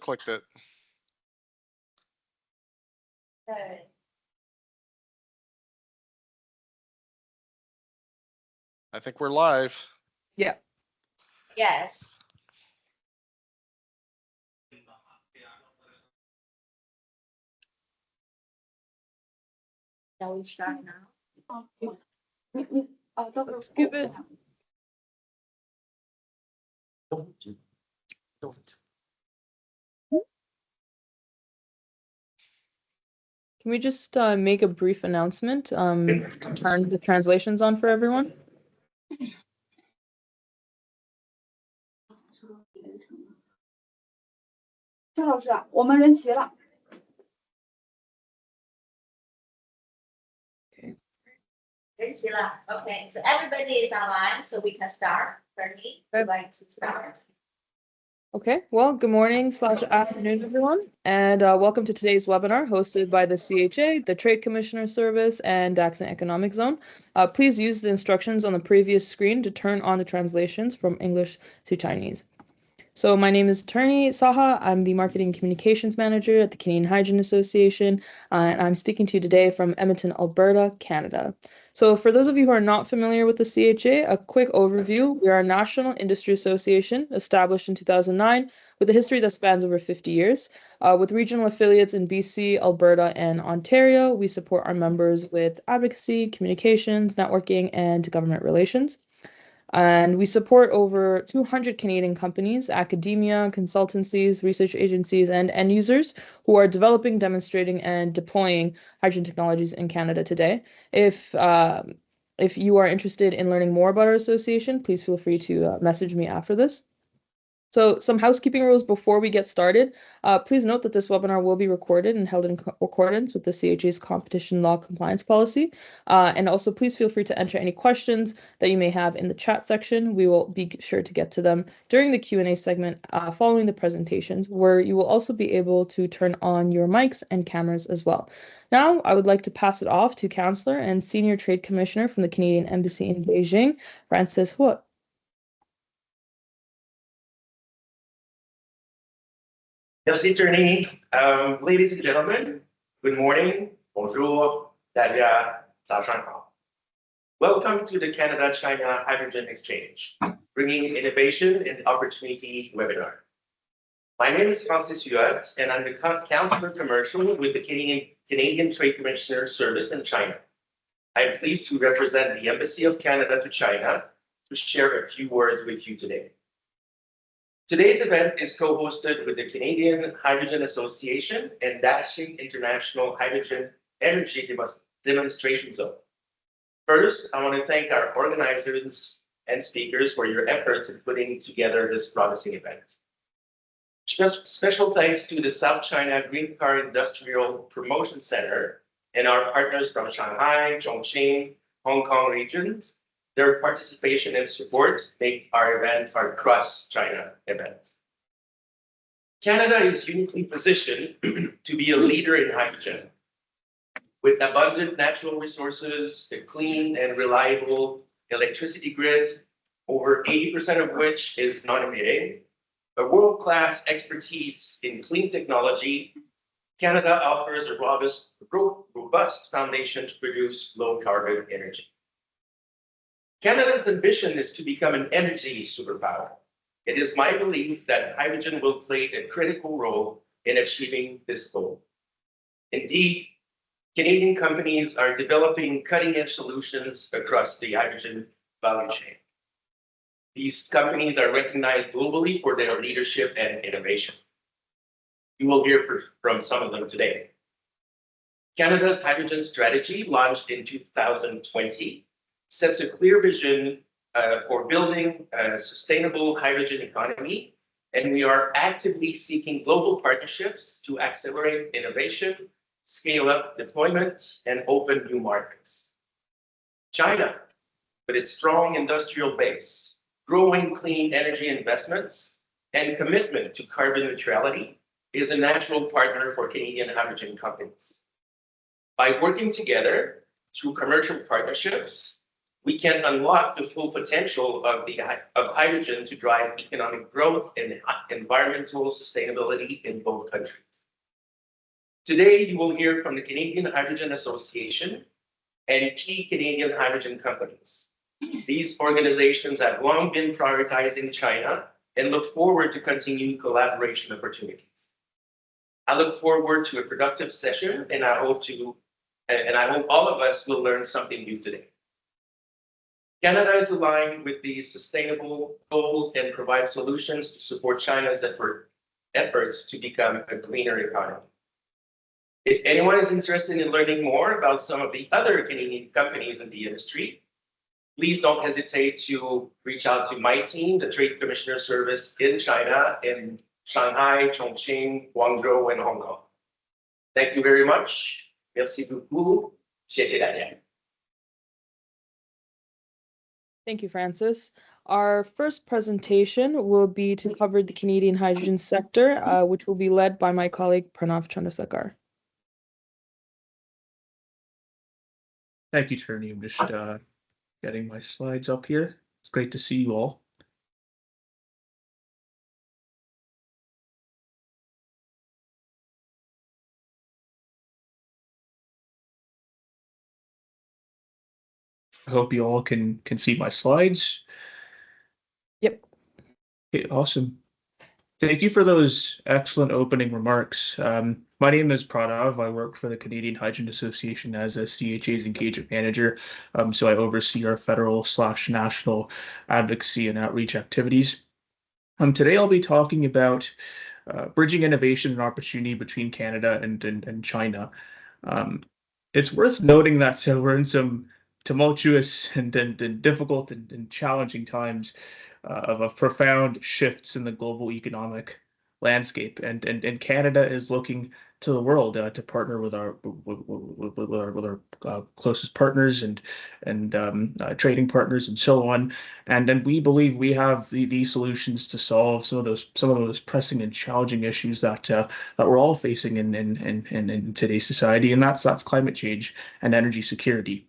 clicked it. Okay. I think we're live. Yeah. Yes. Shall we start now? Let's give it. Can we just make a brief announcement to turn the translations on for everyone? Okay, so everybody is online, so we can start. Bernie, would like to start? Okay, well, good morning / afternoon, everyone, and welcome to today's webinar hosted by the CHA, the Trade Commissioner Service, and Daxon Economic Zone. Please use the instructions on the previous screen to turn on the translations from English to Chinese. So my name is Attorney Saha. I'm the Marketing Communications Manager at the Canadian Hydrogen Association, and I'm speaking to you today from Edmonton, Alberta, Canada. So for those of you who are not familiar with the CHA, a quick overview. We are a national industry association established in 2009 with a history that spans over 50 years. With regional affiliates in BC, Alberta, and Ontario, we support our members with advocacy, communications, networking, and government relations. And we support over 200 Canadian companies, academia, consultancies, research agencies, and end users who are developing, demonstrating, and deploying hydrogen technologies in Canada today. If you are interested in learning more about our association, please feel free to message me after this. So some housekeeping rules before we get started. Please note that this webinar will be recorded and held in accordance with the CHA's competition law compliance policy. And also please feel free to enter any questions that you may have in the chat section. We will be sure to get to them during the Q&A segment following the presentations, where you will also be able to turn on your mics and cameras as well. Now, I would like to pass it off to Counselor and Senior Trade Commissioner from the Canadian Embassy in Beijing, Francis Huot. Yes, Attorney. Ladies and gentlemen, good morning. Bonjour. 大家早上好. Welcome to the Canada-China Hydrogen Exchange, bringing innovation and opportunity webinar. My name is Francis Huot, and I'm the Counselor Commercial with the Canadian Trade Commissioner Service in China. I'm pleased to represent the Embassy of Canada to China to share a few words with you today. Today's event is co-hosted with the Canadian Hydrogen Association and Daxon International Hydrogen Energy Demonstration Zone. First, I want to thank our organizers and speakers for your efforts in putting together this promising event. Special thanks to the South China Green Car Industrial Promotion Center and our partners from Shanghai, Chongqing, Hong Kong regions. Their participation and support make our event our cross-China event. Canada is uniquely positioned to be a leader in hydrogen. With abundant natural resources, a clean and reliable electricity grid, over 80% of which is non-emitting, a world-class expertise in clean technology, Canada offers a robust foundation to produce low-carbon energy. Canada's ambition is to become an energy superpower. It is my belief that hydrogen will play a critical role in achieving this goal. Indeed, Canadian companies are developing cutting-edge solutions across the hydrogen value chain. These companies are recognized globally for their leadership and innovation. You will hear from some of them today. Canada's hydrogen strategy, launched in 2020, sets a clear vision for building a sustainable hydrogen economy, and we are actively seeking global partnerships to accelerate innovation, scale up deployment, and open new markets. China, with its strong industrial base, growing clean energy investments, and commitment to carbon neutrality, is a natural partner for Canadian hydrogen companies. By working together through commercial partnerships, we can unlock the full potential of hydrogen to drive economic growth and environmental sustainability in both countries. Today, you will hear from the Canadian Hydrogen Association and key Canadian hydrogen companies. These organizations have long been prioritizing China and look forward to continued collaboration opportunities. I look forward to a productive session, and I hope all of us will learn something new today. Canada is aligned with these sustainable goals and provides solutions to support China's efforts to become a cleaner economy. If anyone is interested in learning more about some of the other Canadian companies in the industry, please don't hesitate to reach out to my team, the Trade Commissioner Service in China, in Shanghai, Chongqing, Guangzhou, and Hong Kong. Thank you very much. Merci beaucoup. 谢谢大家. Thank you, Francis. Our first presentation will be to cover the Canadian hydrogen sector, which will be led by my colleague Pranav Chandrasekhar. Thank you, Trini. I'm just getting my slides up here. It's great to see you all. I hope you all can see my slides. Yep. Okay, awesome. Thank you for those excellent opening remarks. My name is Pranav. I work for the Canadian Hydrogen Association as a CHA's engagement manager. So I oversee our federal/national advocacy and outreach activities. Today I'll be talking about bridging innovation and opportunity between Canada and China. It's worth noting that we're in some tumultuous and difficult and challenging times of profound shifts in the global economic landscape, and Canada is looking to the world to partner with our closest partners and trading partners and so on, and then we believe we have the solutions to solve some of those pressing and challenging issues that we're all facing in today's society, and that's climate change and energy security.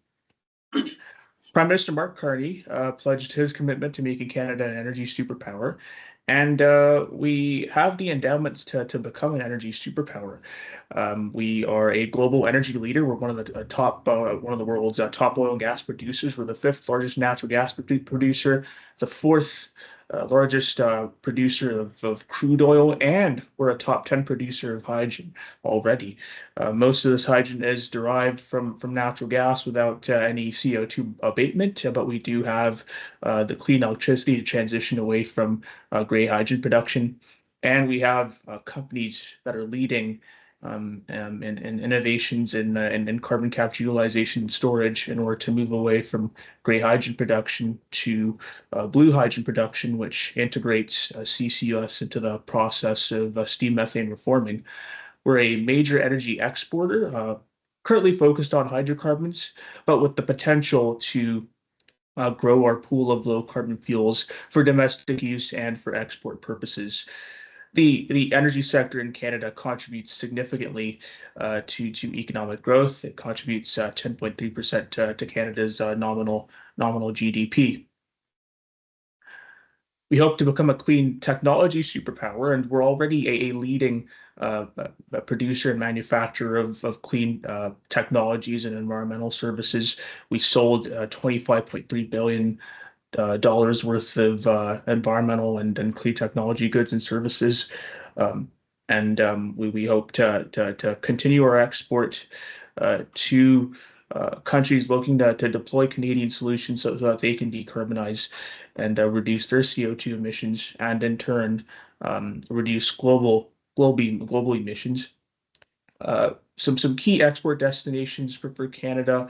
Prime Minister Mark Carney pledged his commitment to making Canada an energy superpower, and we have the endowments to become an energy superpower. We are a global energy leader. We're one of the world's top oil and gas producers. We're the 5th largest natural gas producer, the 4th largest producer of crude oil, and we're a top 10 producer of hydrogen already. Most of this hydrogen is derived from natural gas without any CO2 abatement, but we do have the clean electricity to transition away from gray hydrogen production. And we have companies that are leading in innovations in carbon capture, utilization, and storage in order to move away from gray hydrogen production to blue hydrogen production, which integrates CCUS into the process of steam methane reforming. We're a major energy exporter, currently focused on hydrocarbons, but with the potential to grow our pool of low carbon fuels for domestic use and for export purposes. The energy sector in Canada contributes significantly to economic growth. It contributes 10.3% to Canada's nominal GDP. We hope to become a clean technology superpower, and we're already a leading producer and manufacturer of clean technologies and environmental services. We sold $25.3 billion worth of environmental and clean technology goods and services, and we hope to continue our export to countries looking to deploy Canadian solutions so that they can decarbonize and reduce their CO2 emissions, and in turn reduce global emissions. Some key export destinations for Canada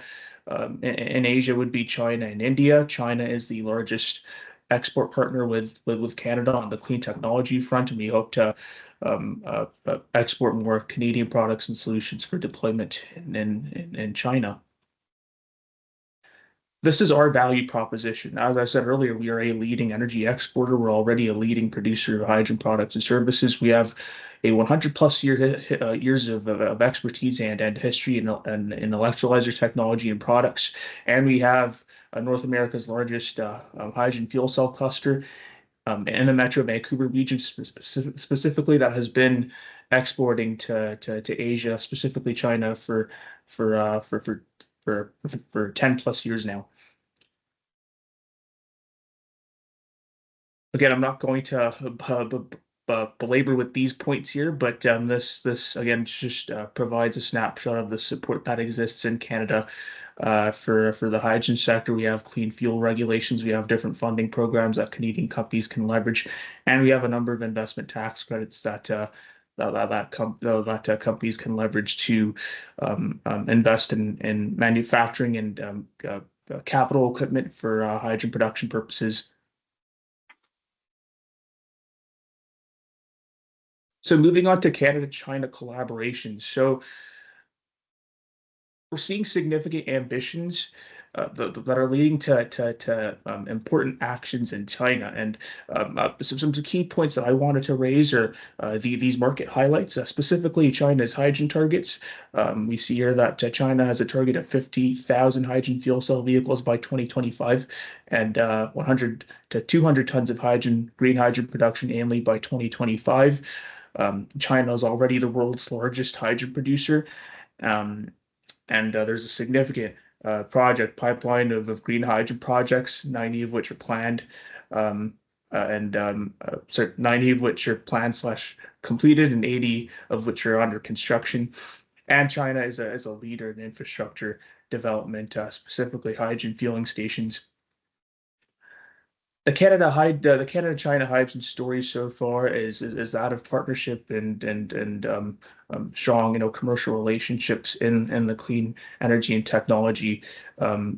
in Asia would be China and India. China is the largest export partner with Canada on the clean technology front, and we hope to export more Canadian products and solutions for deployment in China. this is our value proposition. As I said earlier, we are a leading energy exporter. We're already a leading producer of hydrogen products and services. We have a 100 plus years of expertise and history in electrolyzer technology and products. And we have North America's largest hydrogen fuel cell cluster in the Metro Vancouver region specifically that has been exporting to Asia, specifically China, for 10 plus years now. Again, I'm not going to belabor with these points here, but this again just provides a snapshot of the support that exists in Canada for the hydrogen sector. We have clean fuel regulations, we have different funding programs that Canadian companies can leverage, and we have a number of investment tax credits that companies can leverage to invest in manufacturing and capital equipment for hydrogen production purposes. So moving on to Canada-China collaboration. So we're seeing significant ambitions that are leading to important actions in China. And some key points that I wanted to raise are these market highlights, specifically China's hydrogen targets. We see here that China has a target of 50,000 hydrogen fuel cell vehicles by 2025 and 100 to 200 tons of green hydrogen production annually by 2025. China is already the world's largest hydrogen producer. And there's a significant project pipeline of green hydrogen projects, 90 of which are planned, 90 of which are planned / completed, and 80 of which are under construction. And China is a leader in infrastructure development, specifically hydrogen fueling stations. The Canada-China hydrogen story so far is that of partnership and strong commercial relationships in the clean energy and technology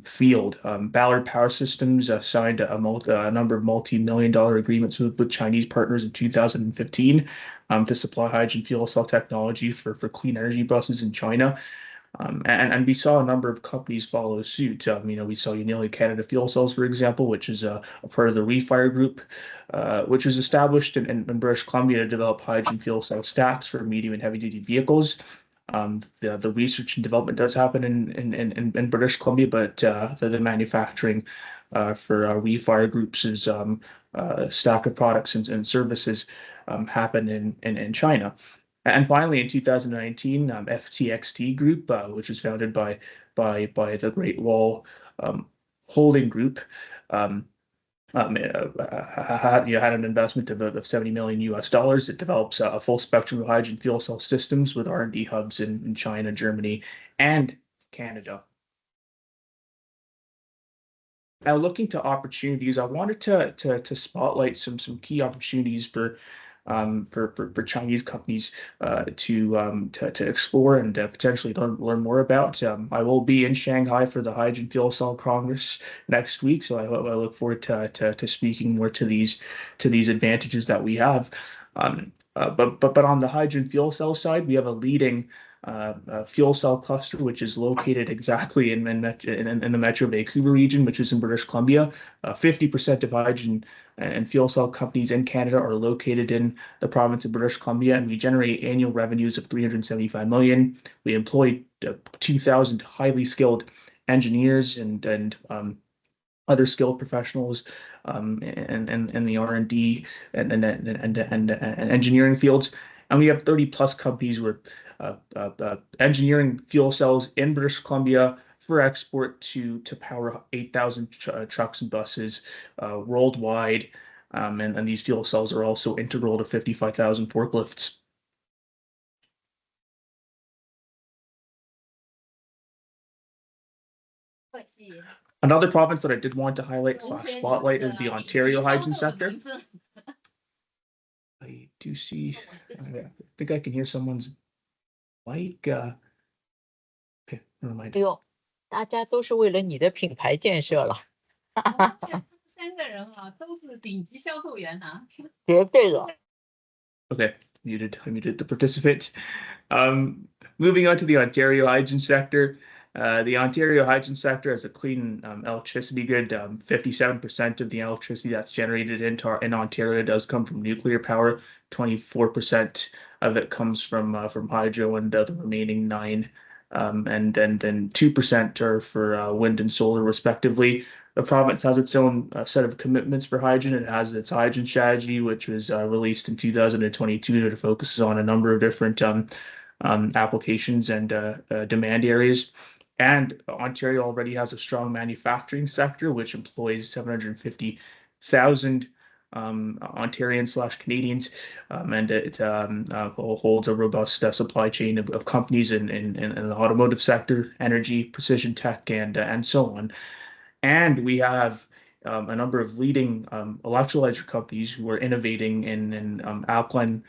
field. Ballard Power Systems signed a number of multi-million-dollar agreements with Chinese partners in 2015 to supply hydrogen fuel cell technology for clean energy buses in China. And we saw a number of companies follow suit. We saw United Canada Fuel Cells, for example, which is a part of the Refire Group, which was established in British Columbia to develop hydrogen fuel cell stacks for medium and heavy-duty vehicles. The research and development does happen in British Columbia, but the manufacturing for Refire Group's stack of products and services happen in China. And finally, in 2019, FTXT Group, which was founded by the Great Wall Holding Group, had an investment of $70 million US. It develops a full spectrum of hydrogen fuel cell systems with R&D hubs in China, Germany, and Canada. Now, looking to opportunities, I wanted to spotlight some key opportunities for Chinese companies to explore and potentially learn more about. I will be in Shanghai for the Hydrogen Fuel Cell Congress next week, so I look forward to speaking more to these advantages that we have. But on the hydrogen fuel cell side, we have a leading fuel cell cluster, which is located exactly in the Metro Vancouver region, which is in British Columbia. 50% of hydrogen and fuel cell companies in Canada are located in the province of British Columbia, and we generate annual revenues of $375 million. We employ 2,000 highly skilled engineers and other skilled professionals in the R&D and engineering fields. And we have 30 plus companies who are engineering fuel cells in British Columbia for export to power 8,000 trucks and buses worldwide. And these fuel cells are also integral to 55,000 forklifts. Another province that I did want to highlight / spotlight is the Ontario hydrogen sector. I do see, I think I can hear someone's mic. Okay, never mind. 哎呦，大家都是为了你的品牌建设了，三个人啊，都是顶级销售员啊。绝对的。 Okay, I muted the participant. Moving on to the Ontario hydrogen sector. The Ontario hydrogen sector has a clean electricity grid. 57% of the electricity that's generated in Ontario does come from nuclear power. 24% of it comes from hydro, and the remaining 9, and then 2% are for wind and solar, respectively. The province has its own set of commitments for hydrogen. It has its hydrogen strategy, which was released in 2022, that focuses on a number of different applications and demand areas. And Ontario already has a strong manufacturing sector, which employs 750,000 Ontarians/Canadians, and it holds a robust supply chain of companies in the automotive sector, energy, precision tech, and so on. And we have a number of leading electrolyzer companies who are innovating in alkaline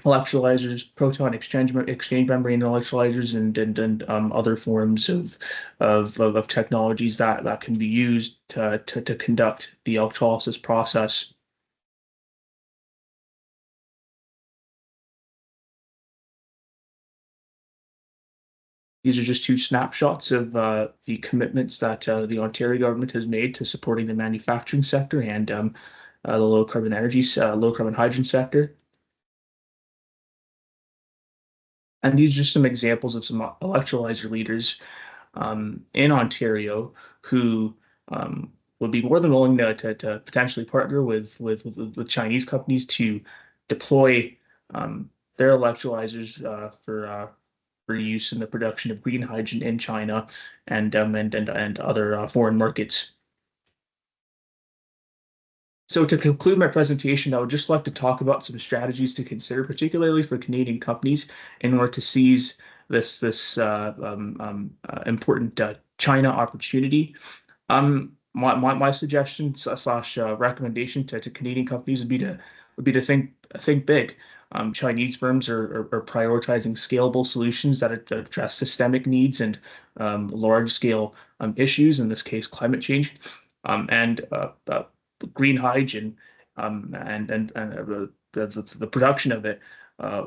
electrolyzers, proton exchange membrane electrolyzers, and other forms of technologies that can be used to conduct the electrolysis process. These are just 2 snapshots of the commitments that the Ontario government has made to supporting the manufacturing sector and the low carbon hydrogen sector. And these are just some examples of some electrolyzer leaders in Ontario who would be more than willing to potentially partner with Chinese companies to deploy their electrolyzers for use in the production of green hydrogen in China and other foreign markets. So to conclude my presentation, I would just like to talk about some strategies to consider, particularly for Canadian companies, in order to seize this important China opportunity. My suggestion slash recommendation to Canadian companies would be to think big. Chinese firms are prioritizing scalable solutions that address systemic needs and large scale issues, in this case climate change, and green hydrogen, and the production of it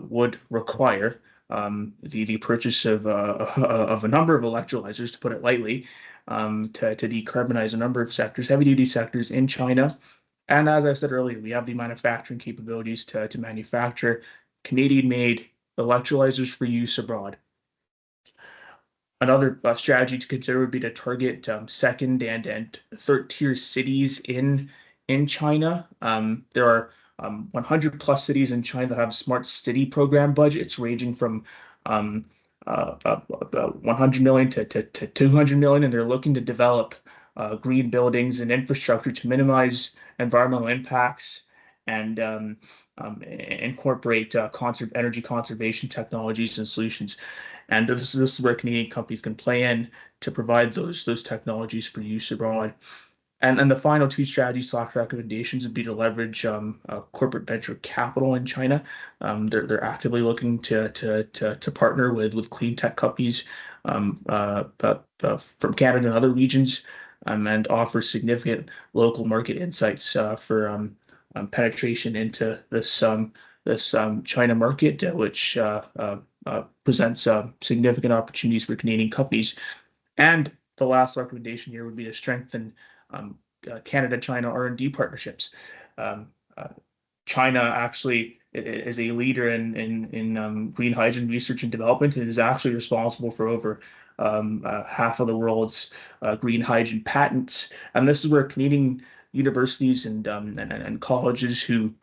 would require the purchase of a number of electrolyzers, to put it lightly, to decarbonize a number of sectors, heavy duty sectors in China. And as I said earlier, we have the manufacturing capabilities to manufacture Canadian-made electrolyzers for use abroad. Another strategy to consider would be to target second and third tier cities in China. There are 100 plus cities in China that have smart city program budgets ranging from 100 million to 200 million, and they're looking to develop green buildings and infrastructure to minimize environmental impacts and incorporate energy conservation technologies and solutions. And this is where Canadian companies can play in to provide those technologies for use abroad. And the final 2 strategies / recommendations would be to leverage corporate venture capital in China. They're actively looking to partner with clean tech companies from Canada and other regions, and offer significant local market insights for penetration into this China market, which presents significant opportunities for Canadian companies. And the last recommendation here would be to strengthen Canada-China R&D partnerships. China actually is a leader in green hydrogen research and development, and is actually responsible for over half of the world's green hydrogen patents. And this is where Canadian universities and colleges who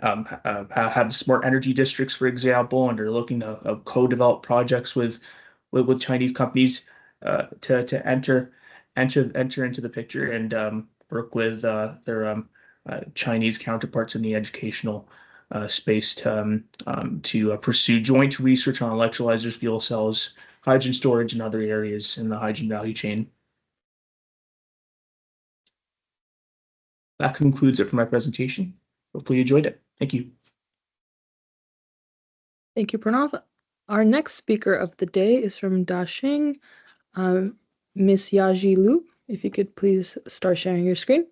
have smart energy districts, for example, and are looking to co-develop projects with Chinese companies to enter into the picture and work with their Chinese counterparts in the educational space to pursue joint research on electrolyzers, fuel cells, hydrogen storage, and other areas in the hydrogen value chain. That concludes it for my presentation. Hopefully you enjoyed it. Thank you. Thank you, Pranav. Our next speaker of the day is from Dashing, Miss Yaji Lu. If you could please start sharing your screen.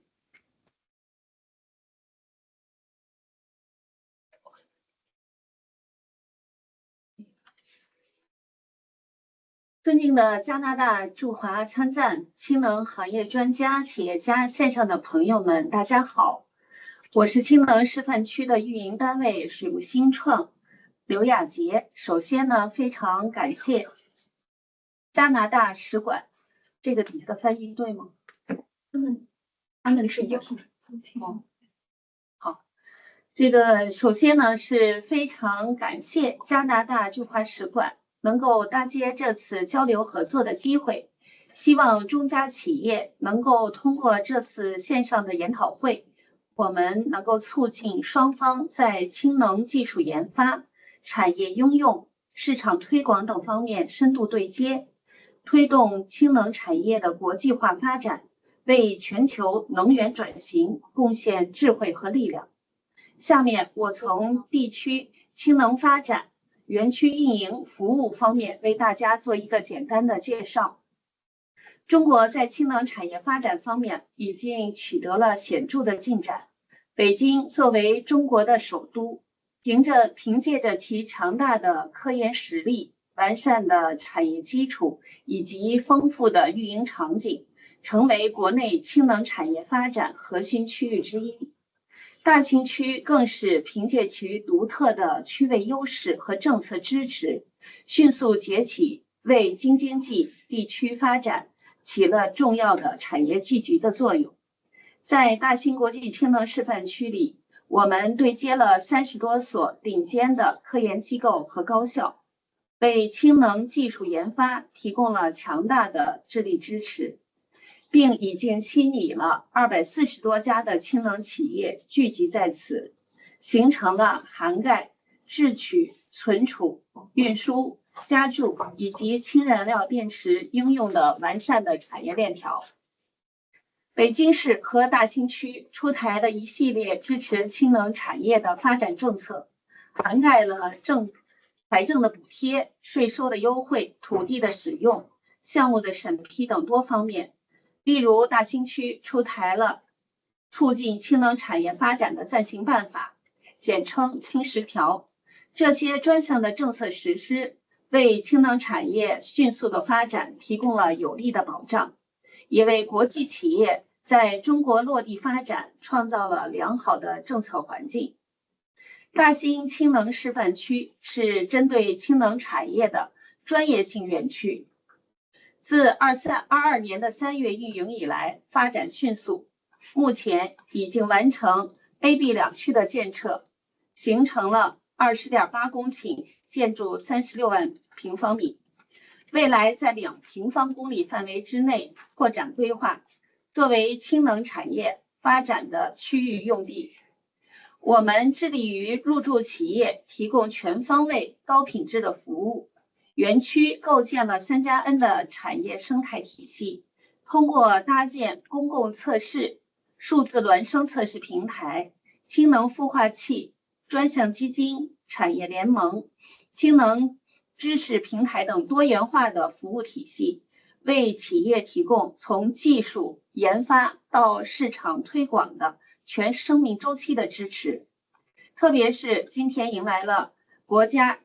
尊敬的加拿大驻华参赞、氢能行业专家、企业家线上的朋友们，大家好，我是氢能示范区的运营单位水务新创刘亚杰。首先呢，非常感谢加拿大使馆，这个底下的翻译对吗？他们是英哦，好，这个首先呢是非常感谢加拿大驻华使馆能够搭接这次交流合作的机会，希望中加企业能够通过这次线上的研讨会，我们能够促进双方在氢能技术研发、产业应用、市场推广等方面深度对接，推动氢能产业的国际化发展，为全球能源转型贡献智慧和力量。下面我从地区氢能发展、园区运营服务方面为大家做一个简单的介绍。中国在氢能产业发展方面已经取得了显著的进展。北京作为中国的首都，凭借着其强大的科研实力、完善的产业基础以及丰富的运营场景，成为国内氢能产业发展核心区域之一。大兴区更是凭借其独特的区位优势和政策支持，迅速崛起，为京津冀地区发展起了重要的产业聚集的作用。在大兴国际氢能示范区里，我们对接了30多所顶尖的科研机构和高校，为氢能技术研发提供了强大的智力支持，并已经吸引了240多家的氢能企业聚集在此，形成了涵盖制取、存储、运输、加注以及氢燃料电池应用的完善的产业链条。北京市和大兴区出台了一系列支持氢能产业的发展政策，涵盖了财政的补贴、税收的优惠、土地的使用、项目的审批等多方面。例如，大兴区出台了促进氢能产业发展的暂行办法，简称氢10条。这些专项的政策实施，为氢能产业迅速的发展提供了有力的保障，也为国际企业在中国落地发展创造了良好的政策环境。大兴氢能示范区是针对氢能产业的专业性园区，自22年的3月运营以来，发展迅速，目前已经完成 A、B 两区的建设，形成了20.8公顷，建筑36万平方米。未来在2平方公里范围之内扩展规划，作为氢能产业发展的区域用地。我们致力于入驻企业提供全方位高品质的服务。园区构建了3+N 的产业生态体系，通过搭建公共测试、数字孪生测试平台、氢能孵化器、专项基金、产业联盟、氢能知识平台等多元化的服务体系，为企业提供从技术研发到市场推广的全生命周期的支持。特别是今年迎来了国家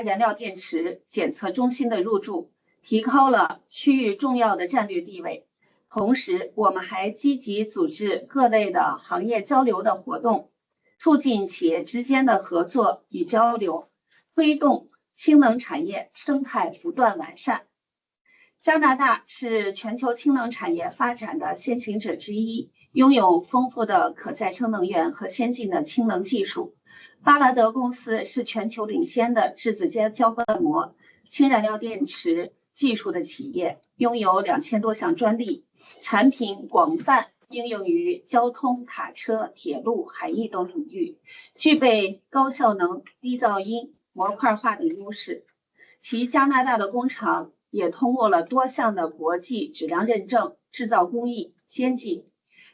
燃料电池检测中心的入驻，提高了区域重要的战略地位。同时，我们还积极组织各类的行业交流的活动，促进企业之间的合作与交流，推动氢能产业生态不断完善。加拿大是全球氢能产业发展的先行者之一，拥有丰富的可再生能源和先进的氢能技术。巴拉德公司是全球领先的质子交换膜、氢燃料电池技术的企业，拥有2000多项专利，产品广泛应用于交通、卡车、铁路、海运等领域，具备高效能、低噪音、模块化等优势。其加拿大的工厂也通过了多项的国际质量认证，制造工艺先进。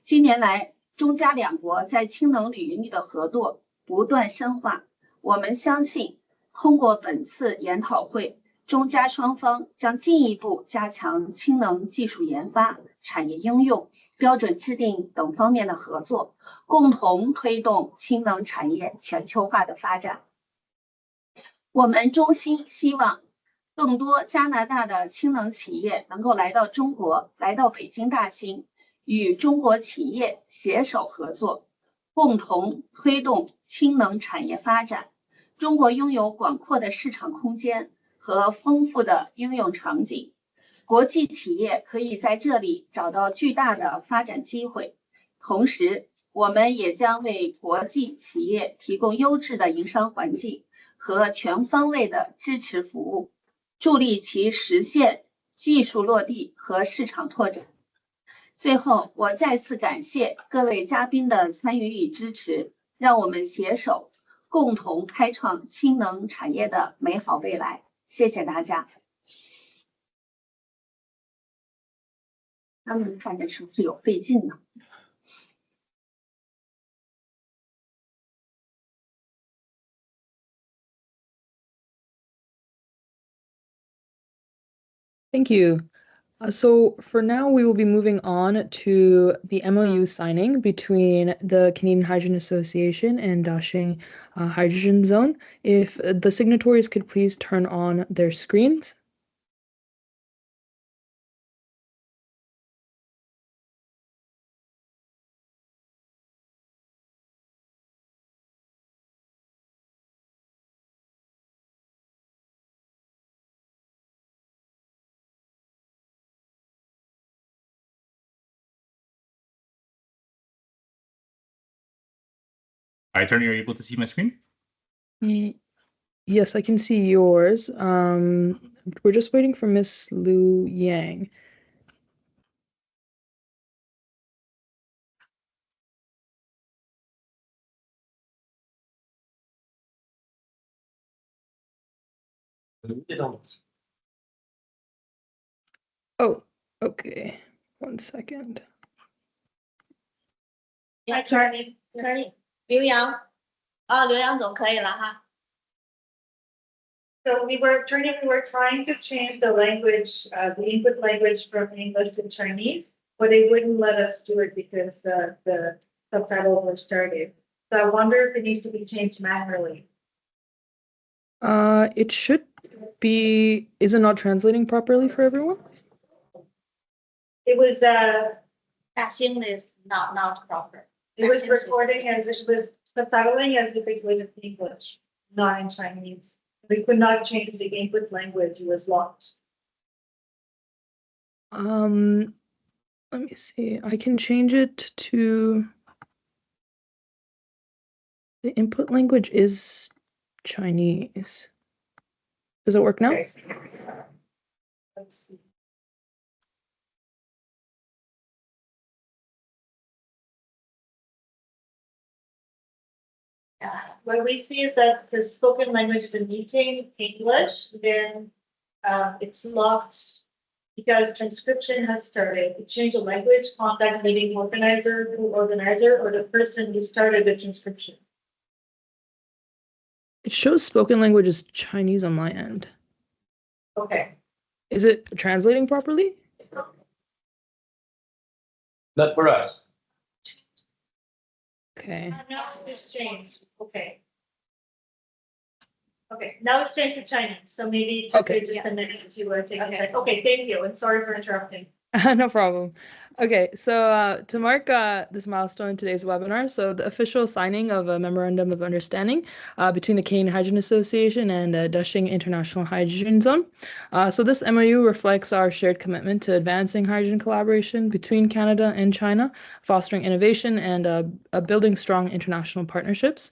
近年来，中加2国在氢能领域的合作不断深化，我们相信通过本次研讨会，中加双方将进一步加强氢能技术研发、产业应用、标准制定等方面的合作，共同推动氢能产业全球化的发展。我们衷心希望更多加拿大的氢能企业能够来到中国，来到北京大兴，与中国企业携手合作，共同推动氢能产业发展。中国拥有广阔的市场空间和丰富的应用场景，国际企业可以在这里找到巨大的发展机会。同时，我们也将为国际企业提供优质的营商环境和全方位的支持服务，助力其实现技术落地和市场拓展。最后，我再次感谢各位嘉宾的参与与支持，让我们携手共同开创氢能产业的美好未来。谢谢大家。他们看着是不是有费劲呢？ Thank you. So for now, we will be moving on to the MOU signing between the Canadian Hydrogen Association and Dashing Hydrogen Zone. If the signatories could please turn on their screens. Hi, Attorney, are you able to see my screen? Yes, I can see yours. We're just waiting for Miss Lu Yang. Oh, okay. 1 second. Attorney， 刘洋，刘洋总可以了哈。So we were trying to change the language, the input language from English to Chinese, but they wouldn't let us do it because the subtitles were started. So I wonder if it needs to be changed manually. It should be. Is it not translating properly for everyone? It was, 大兴 is not proper. it was recording and it was subtitling as if it was in English, not in Chinese. We could not change the input language, it was locked. Let me see. I can change it to the input language is Chinese. Does it work now? Okay. Let's see. What we see is that the spoken language of the meeting, English, then it's locked because transcription has started. To change the language, contact meeting organizer, or the person who started the transcription. It shows spoken language is Chinese on my end. Okay. Is it translating properly? Not for us. Okay. Now it's changed. Okay. Okay, now it's changed to Chinese, so maybe Okay. just a minute to take a check. Okay, thank you, and sorry for interrupting. No problem. Okay, so to mark this milestone in today's webinar, so the official signing of a memorandum of understanding between the Canadian Hydrogen Association and Dashing International Hydrogen Zone. So this MOU reflects our shared commitment to advancing hydrogen collaboration between Canada and China, fostering innovation and building strong international partnerships.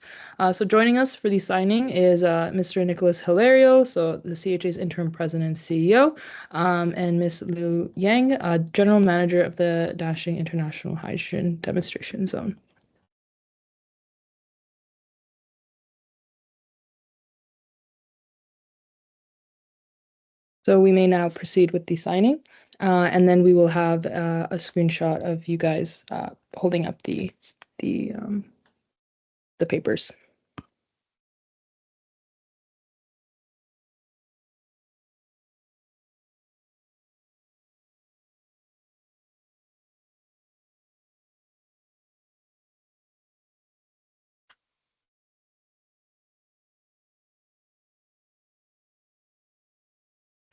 So joining us for the signing is Mr. Nicholas Hilario, so the CHA's interim president and CEO, and Ms. Lu Yang, general manager of the Dashing International Hydrogen Demonstration Zone. So we may now proceed with the signing, and then we will have a screenshot of you guys holding up the papers.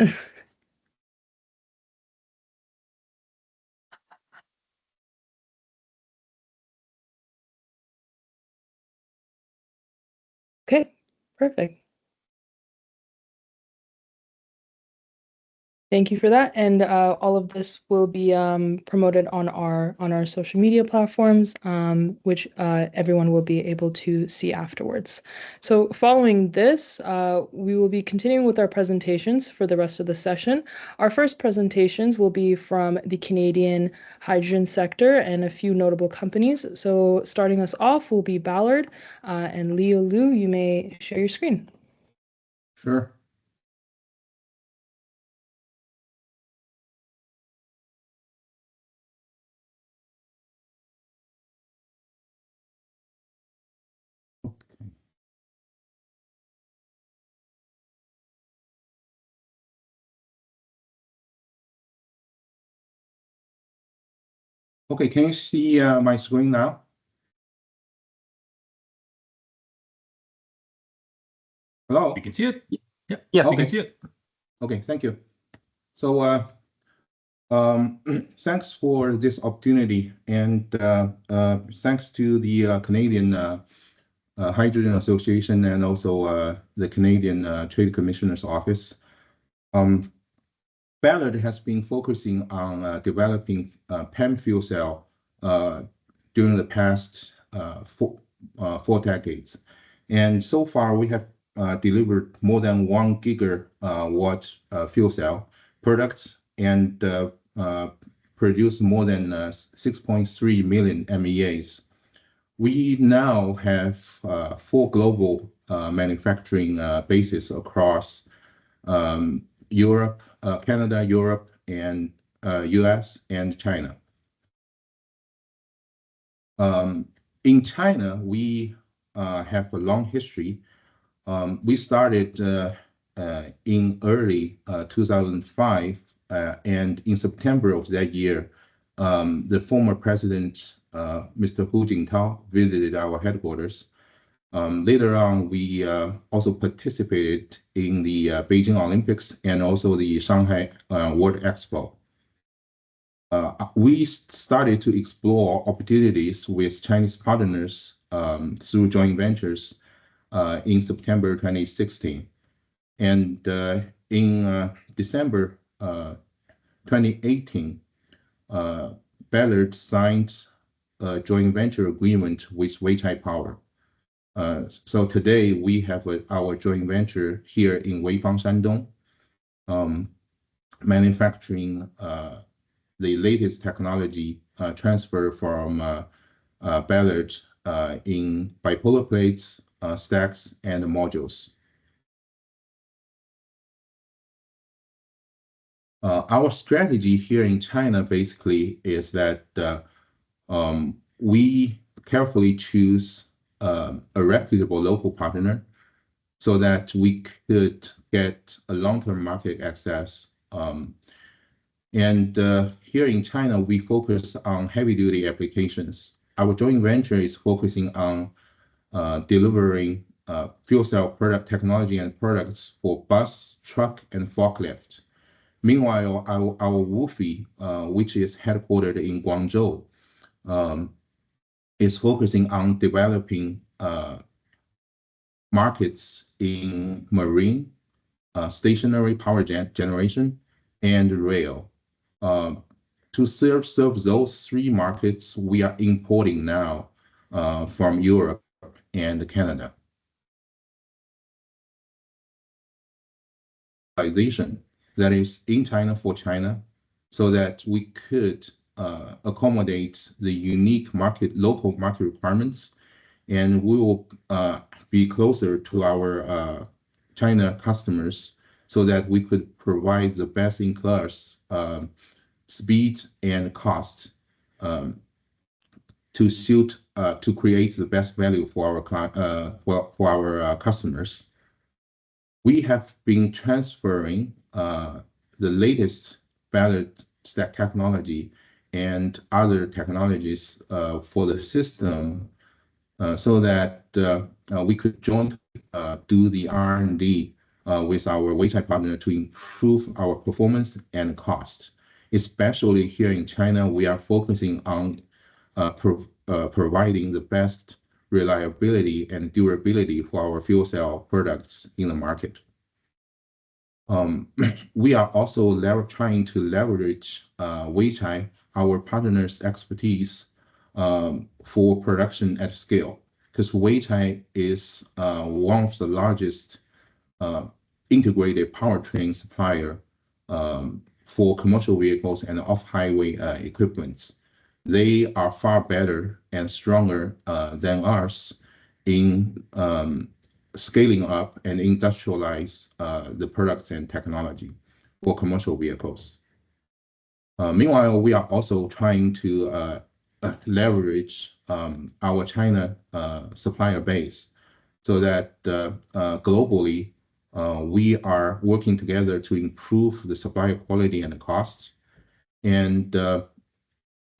Okay, perfect. Thank you for that. And all of this will be promoted on our social media platforms, which everyone will be able to see afterwards. So following this, we will be continuing with our presentations for the rest of the session. Our first presentations will be from the Canadian hydrogen sector and a few notable companies. So starting us off will be Ballard and Leo Liu. You may share your screen. Sure. Okay, can you see my screen now? Hello? We can see it. Yeah. Yes, we can see it. Okay, thank you. So thanks for this opportunity, and thanks to the Canadian Hydrogen Association and also the Canadian Trade Commissioner's Office. Ballard has been focusing on developing PEM fuel cell during the past 4 decades. And so far, we have delivered more than 1 gigawatt fuel cell products and produced more than 6.3 million MEAs. We now have 4 global manufacturing bases across Europe, Canada, Europe, and US and China. In China, we have a long history. We started in early 2005, and in September of that year, the former president, Mr. Hu Jintao, visited our headquarters. Later on, we also participated in the Beijing Olympics and also the Shanghai World Expo. We started to explore opportunities with Chinese partners through joint ventures in September 2016. And in December 2018, Ballard signed a joint venture agreement with Weichai Power. So today we have our joint venture here in Weifang, Shandong, manufacturing the latest technology transfer from Ballard in bipolar plates, stacks, and modules. Our strategy here in China basically is that we carefully choose a reputable local partner so that we could get a long-term market access. And here in China, we focus on heavy-duty applications. Our joint venture is focusing on delivering fuel cell product technology and products for bus, truck, and forklift. Meanwhile, our WUFI, which is headquartered in Guangzhou, is focusing on developing markets in marine, stationary power generation, and rail. To serve those 3 markets, we are importing now from Europe and Canada. That is in China for China, so that we could accommodate the unique local market requirements, and we will be closer to our China customers so that we could provide the best-in-class speed and cost to create the best value for our customers. We have been transferring the latest Ballard stack technology and other technologies for the system so that we could jointly do the R&D with our Weichai partner to improve our performance and cost. Especially here in China, we are focusing on providing the best reliability and durability for our fuel cell products in the market. We are also trying to leverage Weichai, our partner's expertise for production at scale, because Weichai is one of the largest integrated powertrain supplier for commercial vehicles and off-highway equipments. They are far better and stronger than us in scaling up and industrialize the products and technology for commercial vehicles. Meanwhile, we are also trying to leverage our China supplier base so that globally we are working together to improve the supply quality and the cost, and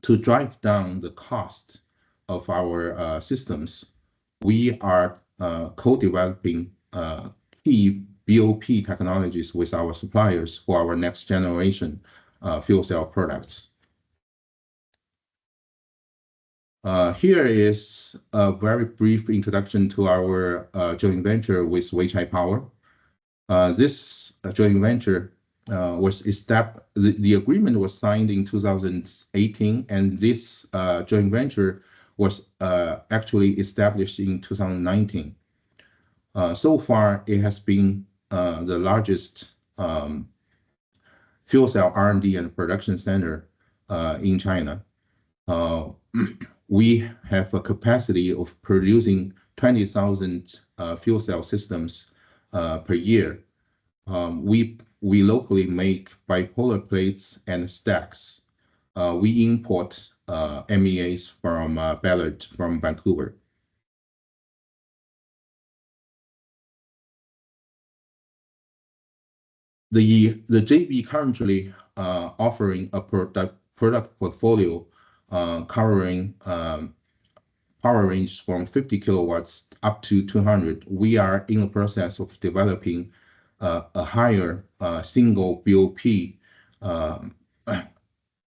to drive down the cost of our systems. We are co-developing key BOP technologies with our suppliers for our next generation fuel cell products. Here is a very brief introduction to our joint venture with Weichai Power. This joint venture was established. The agreement was signed in 2018, and this joint venture was actually established in 2019. So far, it has been the largest fuel cell R&D and production center in China. We have a capacity of producing 20,000 fuel cell systems per year. We locally make bipolar plates and stacks. We import MEAs from Ballard, from Vancouver. The JV currently offering a product portfolio covering power range from 50 kilowatts up to 200. We are in the process of developing a higher single BOP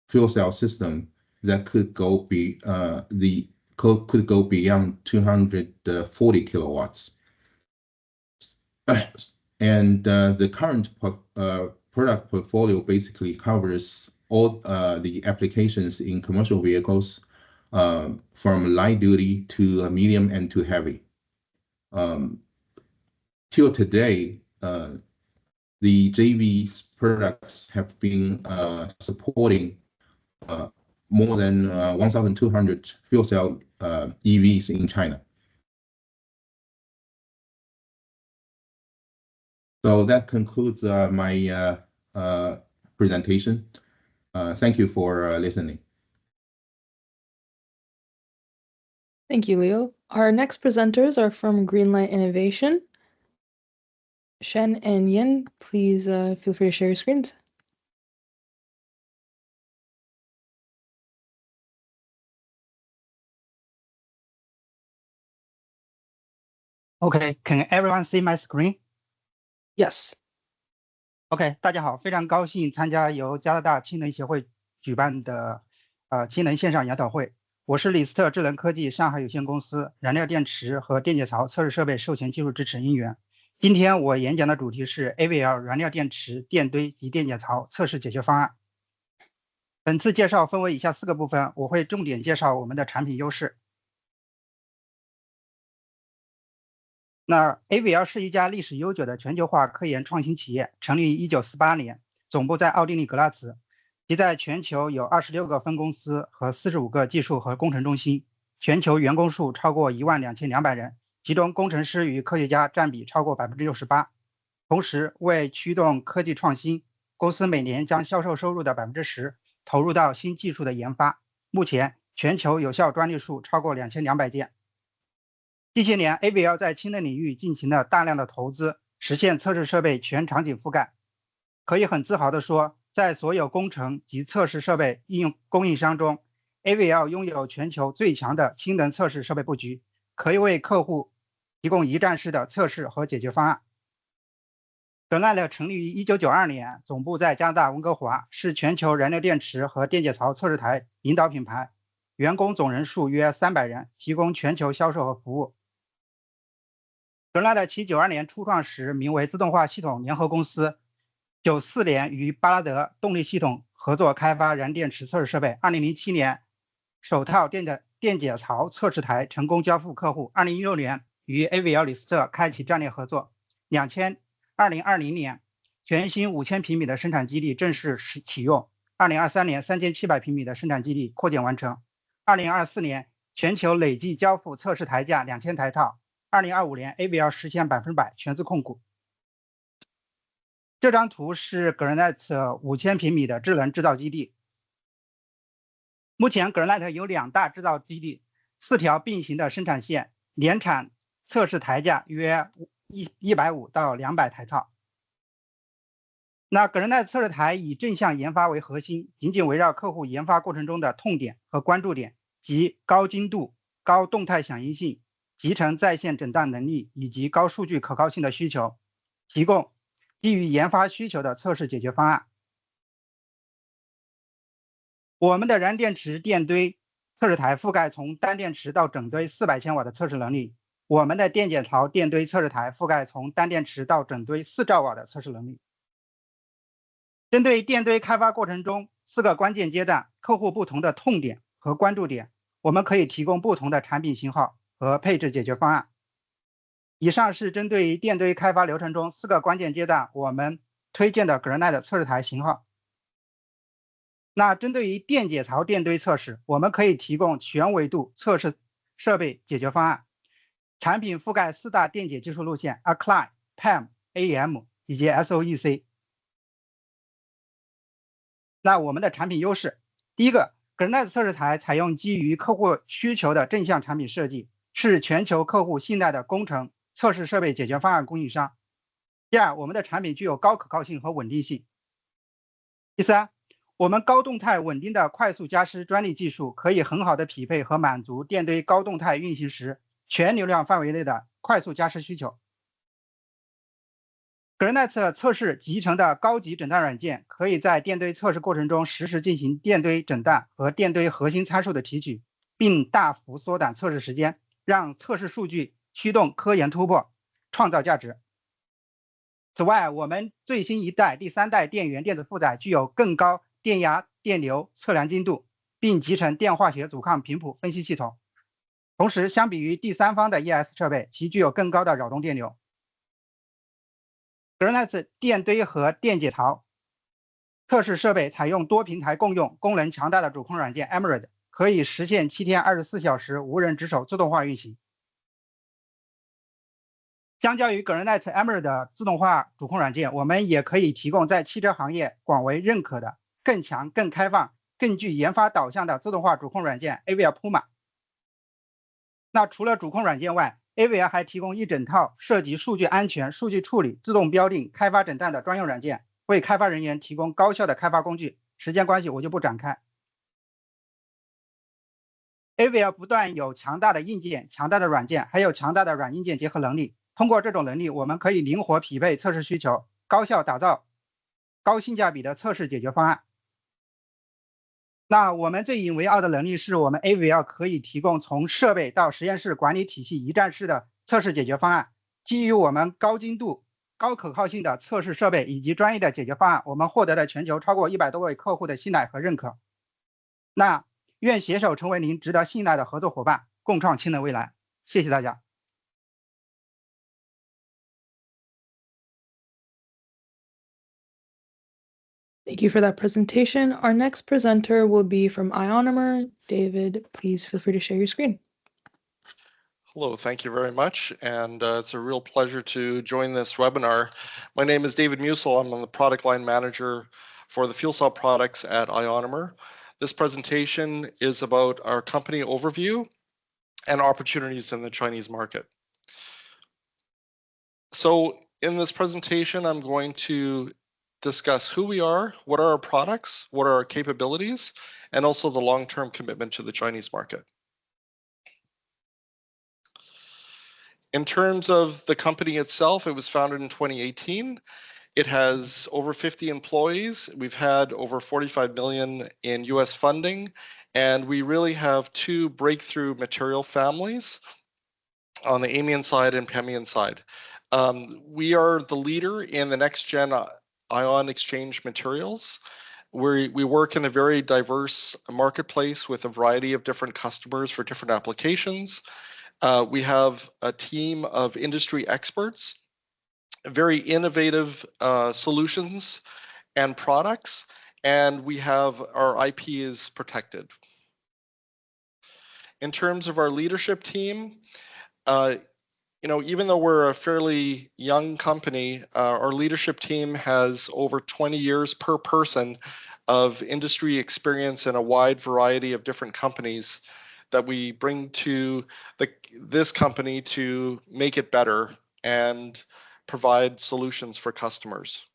fuel cell system that could go beyond 240 kilowatts. And the current product portfolio basically covers all the applications in commercial vehicles, from light duty to medium and to heavy. Till today, the JV's products have been supporting more than 1,200 fuel cell EVs in China. So that concludes my presentation. Thank you for listening. Thank you, Leo. Our next presenters are from Greenlight Innovation. Shen and Yin, please feel free to share your screens. OK, can everyone see my screen? Yes. OK， 大家好，非常高兴参加由加拿大氢能协会举办的氢能线上研讨会。我是李斯特智能科技上海有限公司燃料电池和电解槽测试设备授权技术支持人员。今天我演讲的主题是 AVL 燃料电池电堆及电解槽测试解决方案。本次介绍分为以下4个部分，我会重点介绍我们的产品优势。那 AVL 是一家历史悠久的全球化科研创新企业，成立于1948年，总部在奥地利格拉茨，其在全球有26个分公司和45个技术和工程中心，全球员工数超过12200人，其中工程师与科学家占比超过68%。同时，为驱动科技创新，公司每年将销售收入的10%投入到新技术的研发。目前，全球有效专利数超过2200件。近些年 ，AVL 在氢能领域进行了大量的投资，实现测试设备全场景覆盖。可以很自豪地说，在所有工程及测试设备应用供应商中 ，AVL 拥有全球最强的氢能测试设备布局，可以为客户提供一站式的测试和解决方案。Granite 成立于1992年，总部在加拿大温哥华，是全球燃料电池和电解槽测试台领导品牌，员工总人数约300人，提供全球销售和服务。Granite 其92年初创时名为自动化系统联合公司，94年与巴拉德动力系统合作开发燃电池测试设备，2007年首套电解槽测试台成功交付客户，2016年与 AVL 李斯特开启战略合作，2020年全新5000平米的生产基地正式启用，2023年3700平米的生产基地扩建完成，2024年全球累计交付测试台架2000台套，2025年 AVL 实现100%全自控股。这张图是 Granite 5000平米的智能制造基地。目前 Granite 有2大制造基地，4条并行的生产线，年产测试台架约150到200台套。那 Granite 测试台以正向研发为核心，紧紧围绕客户研发过程中的痛点和关注点，即高精度、高动态响应性、集成在线诊断能力以及高数据可靠性的需求，提供基于研发需求的测试解决方案。我们的燃电池电堆测试台覆盖从单电池到整堆400千瓦的测试能力，我们的电解槽电堆测试台覆盖从单电池到整堆4兆瓦的测试能力。针对电堆开发过程中4个关键阶段，客户不同的痛点和关注点，我们可以提供不同的产品型号和配置解决方案。以上是针对于电堆开发流程中4个关键阶段我们推荐的 Granite 测试台型号。那针对于电解槽电堆测试，我们可以提供全维度测试设备解决方案。产品覆盖4大电解技术路线 Alkaline、PEM、AM 以及 SOEC。那我们的产品优势，第一个 Granite 测试台采用基于客户需求的正向产品设计，是全球客户信赖的工程测试设备解决方案供应商。第二，我们的产品具有高可靠性和稳定性。第三，我们高动态稳定的快速加湿专利技术可以很好的匹配和满足电堆高动态运行时全流量范围内的快速加湿需求。Granite 测试集成的高级诊断软件可以在电堆测试过程中实时进行电堆诊断和电堆核心参数的提取，并大幅缩短测试时间，让测试数据驱动科研突破，创造价值。此外，我们最新一代第3代电源电子负载具有更高电压、电流测量精度，并集成电化学阻抗频谱分析系统。同时，相比于第三方的 ES 设备，其具有更高的扰动电流。Granite 电堆和电解槽测试设备采用多平台共用、功能强大的主控软件 Emerald， 可以实现7天24小时无人值守自动化运行。相较于 Granite Emerald 的自动化主控软件，我们也可以提供在汽车行业广为认可的更强、更开放、更具研发导向的自动化主控软件 AVL Puma。那除了主控软件外， AVL 还提供一整套涉及数据安全、数据处理、自动标定、开发诊断的专用软件，为开发人员提供高效的开发工具。时间关系，我就不展开。AVL 不但有强大的硬件、强大的软件，还有强大的软硬件结合能力。通过这种能力，我们可以灵活匹配测试需求，高效打造高性价比的测试解决方案。那我们最引为傲的能力是我们 AVL 可以提供从设备到实验室管理体系一站式的测试解决方案。基于我们高精度、高可靠性的测试设备以及专业的解决方案，我们获得了全球超过100多位客户的信赖和认可。那愿携手成为您值得信赖的合作伙伴，共创氢能未来。谢谢大家。Thank you for that presentation. Our next presenter will be from Ionomer. David, please feel free to share your screen. Hello, thank you very much. And it's a real pleasure to join this webinar. My name is David Musil. I'm the product line manager for the fuel cell products at Ionomer. This presentation is about our company overview and opportunities in the Chinese market. So in this presentation, I'm going to discuss who we are, what are our products, what are our capabilities, and also the long-term commitment to the Chinese market. In terms of the company itself, it was founded in 2018, It has over 50 employees. We've had over 45 million in US funding, and we really have two breakthrough material families on the amine side and pemion side. We are the leader in the next gen ion exchange materials. We work in a very diverse marketplace with a variety of different customers for different applications. We have a team of industry experts, very innovative solutions and products, and we have our IP is protected. In terms of our leadership team, even though we're a fairly young company, our leadership team has over 20 years per person of industry experience in a wide variety of different companies that we bring to this company to make it better and provide solutions for customers.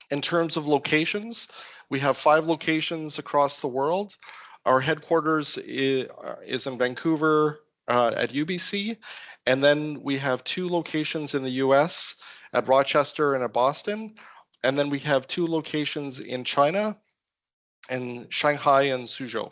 In terms of locations, we have 5 locations across the world. Our headquarters is in Vancouver at UBC, and then we have 2 locations in the US at Rochester and at Boston, and then we have 2 locations in China, in Shanghai and Suzhou.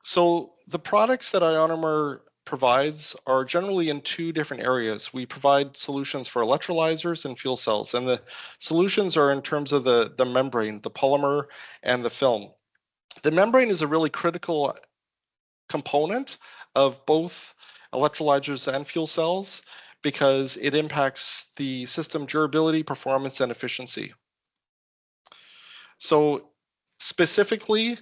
So the products that Ionomer provides are generally in 2 different areas. We provide solutions for electrolyzers and fuel cells, and the solutions are in terms of the membrane, the polymer, and the film. The membrane is a really critical component of both electrolyzers and fuel cells because it impacts the system durability, performance, and efficiency. So specifically,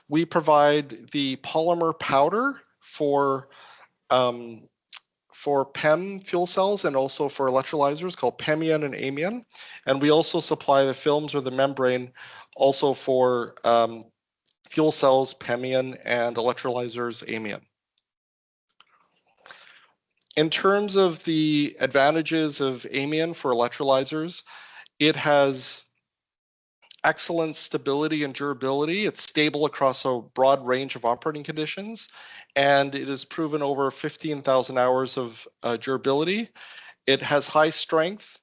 we provide the polymer powder for PEM fuel cells and also for electrolyzers called pemion and amion. And we also supply the films or the membrane also for fuel cells, pemion, and electrolyzers, amion. In terms of the advantages of amion for electrolyzers, it has excellent stability and durability. It's stable across a broad range of operating conditions, and it has proven over 15,000 hours of durability. It has high strength,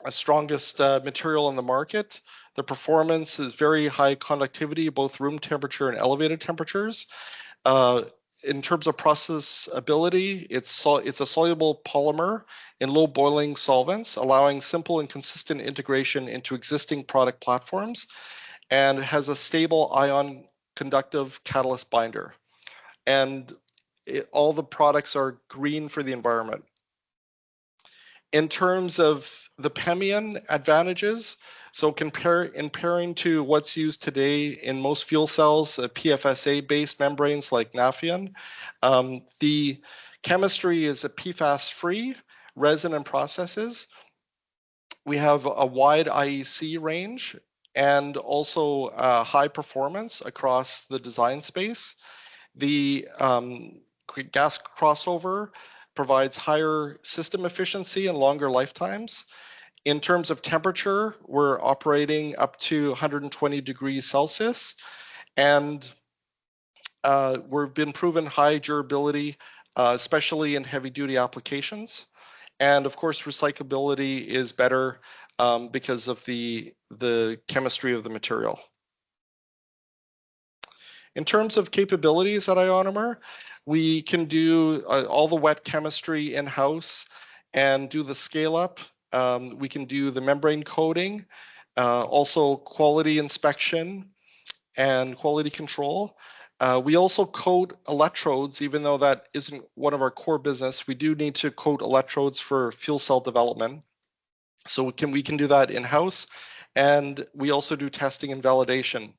a strongest material in the market. The performance is very high conductivity, both room temperature and elevated temperatures. In terms of processability, it's a soluble polymer in low boiling solvents, allowing simple and consistent integration into existing product platforms, and has a stable ion conductive catalyst binder. And all the products are green for the environment. In terms of the pemion advantages, so comparing to what's used today in most fuel cells, PFSA-based membranes like Nafion, the chemistry is a PFAS-free resin and processes. We have a wide IEC range and also high performance across the design space. The gas crossover provides higher system efficiency and longer lifetimes. In terms of temperature, we're operating up to 120 degrees Celsius, and we've been proven high durability, especially in heavy-duty applications. And of course, recyclability is better because of the chemistry of the material. In terms of capabilities at Ionomer, we can do all the wet chemistry in-house and do the scale-up. We can do the membrane coating, also quality inspection and quality control. We also coat electrodes, even though that isn't one of our core business. We do need to coat electrodes for fuel cell development. So we can do that in-house, and we also do testing and validation.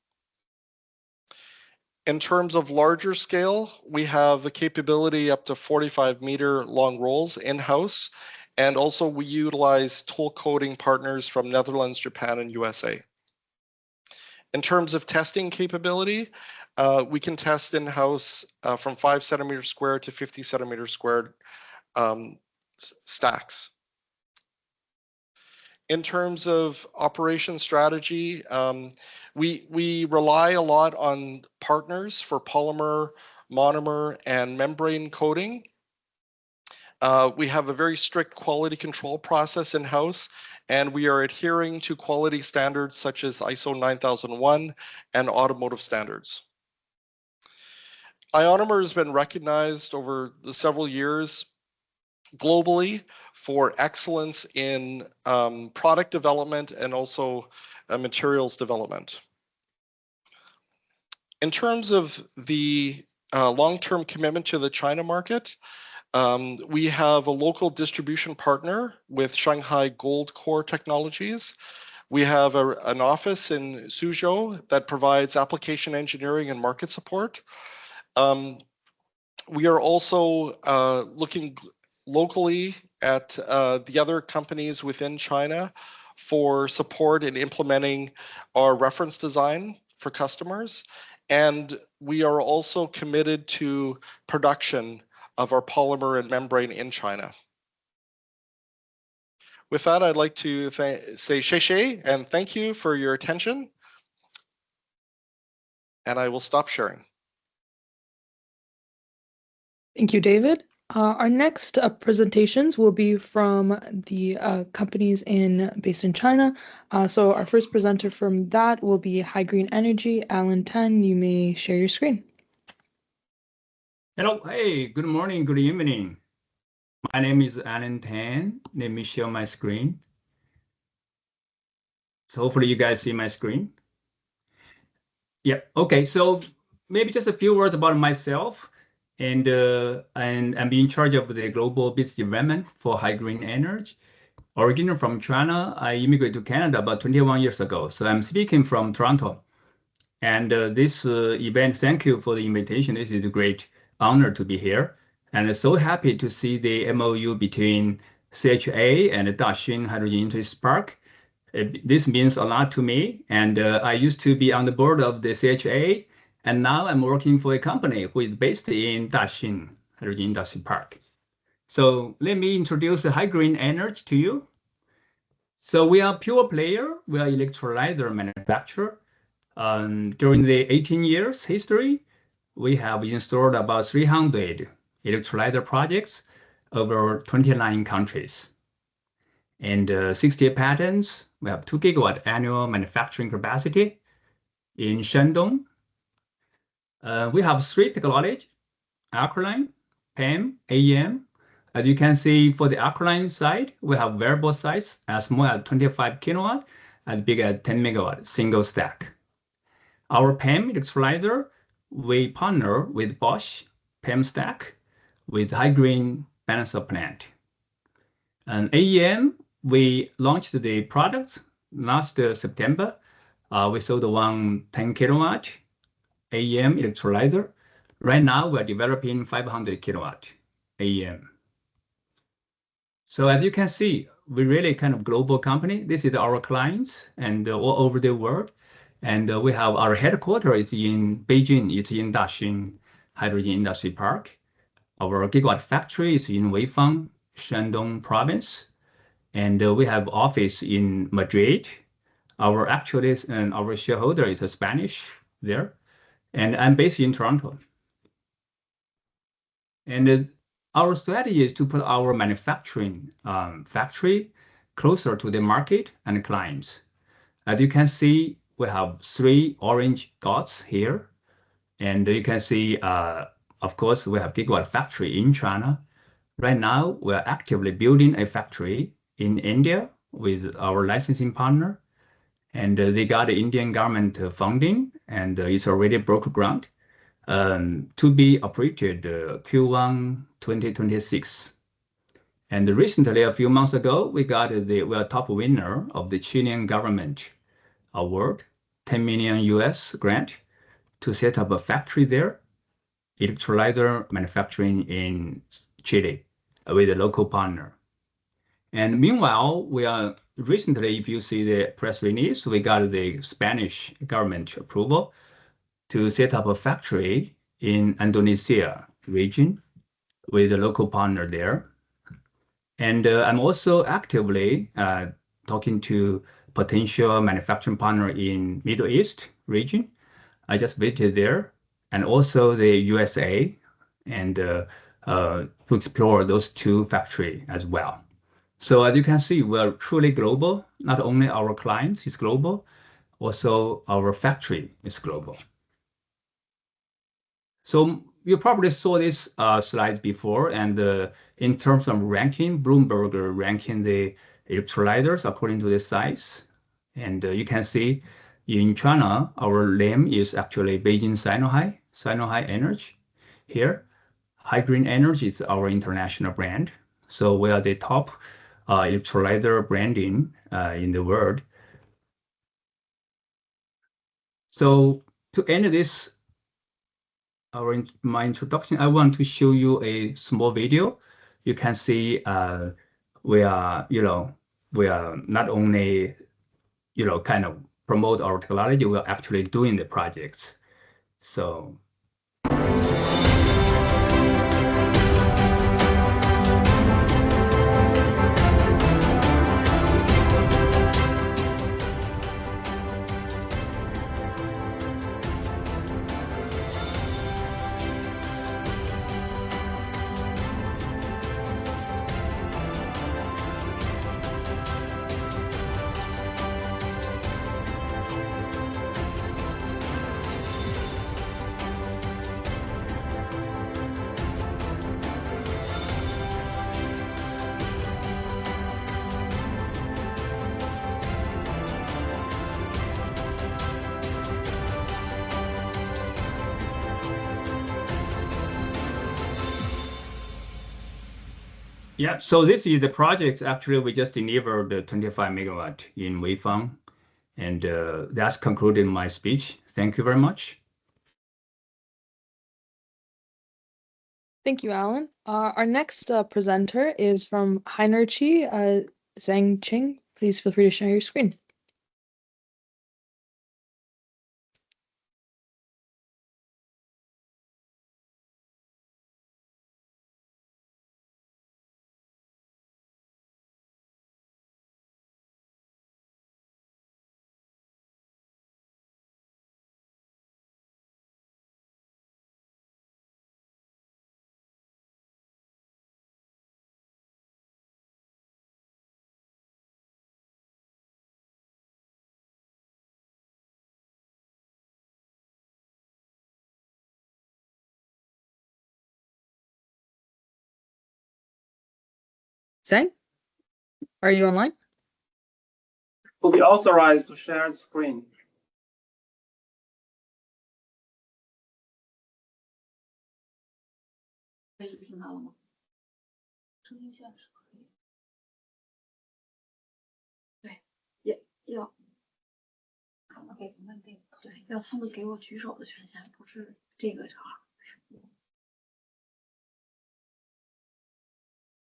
In terms of larger scale, we have the capability up to 45-meter long rolls in-house, and also we utilize toll coating partners from Netherlands, Japan, and USA. In terms of testing capability, we can test in-house from 5 centimeters squared to 50 centimeters squared stacks. In terms of operation strategy, we rely a lot on partners for polymer, monomer, and membrane coating. We have a very strict quality control process in-house, and we are adhering to quality standards such as ISO 9001 and automotive standards. Ionomer has been recognized over the several years globally for excellence in product development and also materials development. In terms of the long-term commitment to the China market, we have a local distribution partner with Shanghai Gold Core Technologies. We have an office in Suzhou that provides application engineering and market support. We are also looking locally at the other companies within China for support in implementing our reference design for customers. And we are also committed to production of our polymer and membrane in China. With that, I'd like to say xie and thank you for your attention. And I will stop sharing. Thank you, David. Our next presentations will be from the companies based in China. So our first presenter from that will be High Green Energy. Alan Tan, you may share your screen. Hello, hey, good morning, good evening. My name is Alan Tan. Let me share my screen. So hopefully you guys see my screen. Yeah, okay, so maybe just a few words about myself. And I'm in charge of the global business development for High Green Energy. Originally from China, I immigrated to Canada about 21 years ago. So I'm speaking from Toronto. And this event, thank you for the invitation. This is a great honor to be here. And I'm so happy to see the MOU between CHA and Daxing Hydrogen Industry Park. This means a lot to me. And I used to be on the board of the CHA. And now I'm working for a company who is based in Daxing Hydrogen Industry Park. So let me introduce High Green Energy to you. So we are pure player. We are electrolyzer manufacturer. During the 18 years history, we have installed about 300 electrolyzer projects over 29 countries. And 60 patents. We have 2 gigawatt annual manufacturing capacity in Shandong. We have 3 technologies, alkaline, PEM, AEM. As you can see, for the alkaline side, we have variable size as small as 25 kilowatt, as big as 10 megawatt, single stack. Our PEM electrolyzer, we partner with Bosch PEM stack with High Green balancer plant. And AEM, we launched the products last September. We sold one 10 kilowatt AEM electrolyzer. Right now, we're developing 500 kilowatt AEM. So as you can see, we're really kind of global company. This is our clients and all over the world. And we have our headquarters in Beijing. It's in Daxing Hydrogen Industry Park. Our gigawatt factory is in Weifang, Shandong province. And we have office in Madrid. Our actually, and our shareholder is a Spanish there. And I'm based in Toronto. And our strategy is to put our manufacturing factory closer to the market and clients. As you can see, we have 3 orange dots here. And you can see, of course, we have gigawatt factory in China. Right now, we're actively building a factory in India with our licensing partner. And they got the Indian government funding, and it's already broke ground to be operated Q1 2026. And recently, a few months ago, we are top winner of the Chilean government award, 10 million US grant to set up a factory there, electrolyzer manufacturing in Chile with a local partner. And meanwhile, we are recently, if you see the press release, we got the Spanish government approval to set up a factory in Indonesia region with a local partner there. And I'm also actively talking to potential manufacturing partner in Middle East region. I just visited there, and also the USA, and to explore those two factories as well. So as you can see, we're truly global. Not only our clients is global, also our factory is global. So you probably saw this slide before, and in terms of ranking, Bloomberg ranking the electrolyzers according to the size. And you can see in China, our name is actually Beijing Sinohigh Energy. Here, High Green Energy is our international brand. So we are the top electrolyzer branding in the world. So to end this, my introduction, I want to show you a small video. You can see we are not only kind of promote our technology, we are actually doing the projects. So. Yeah, so this is the project. Actually, we just delivered the 25 megawatt in Weifang, and that's concluded my speech. Thank you very much. Thank you, Alan. Our next presenter is from Heinerchi, Zhang Qing. Please feel free to share your screen. Zhang, are you online? Will be authorized to share the screen.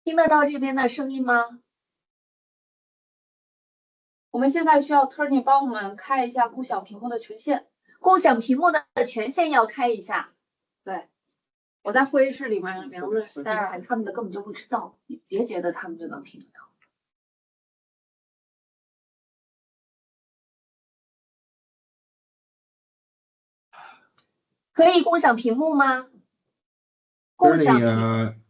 听得到这边的声音吗？我们现在需要 Tony 帮我们开一下共享屏幕的权限，共享屏幕的权限要开一下。对，我在会议室里面聊的 Sarah 他们的根本就不知道，你别觉得他们就能听得到。可以共享屏幕吗？共享屏。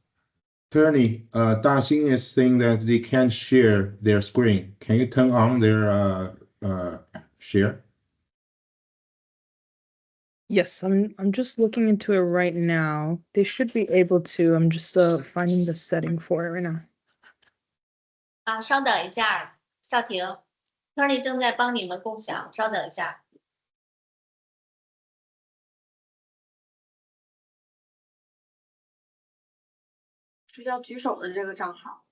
Tony, Daxing is saying that they can't share their screen. Can you turn on their share? Yes, I'm just looking into it right now. They should be able to. I'm just finding the setting for it right now. 稍等一下，邵婷 ，Tony 正在帮你们共享，稍等一下。是要举手的这个账号。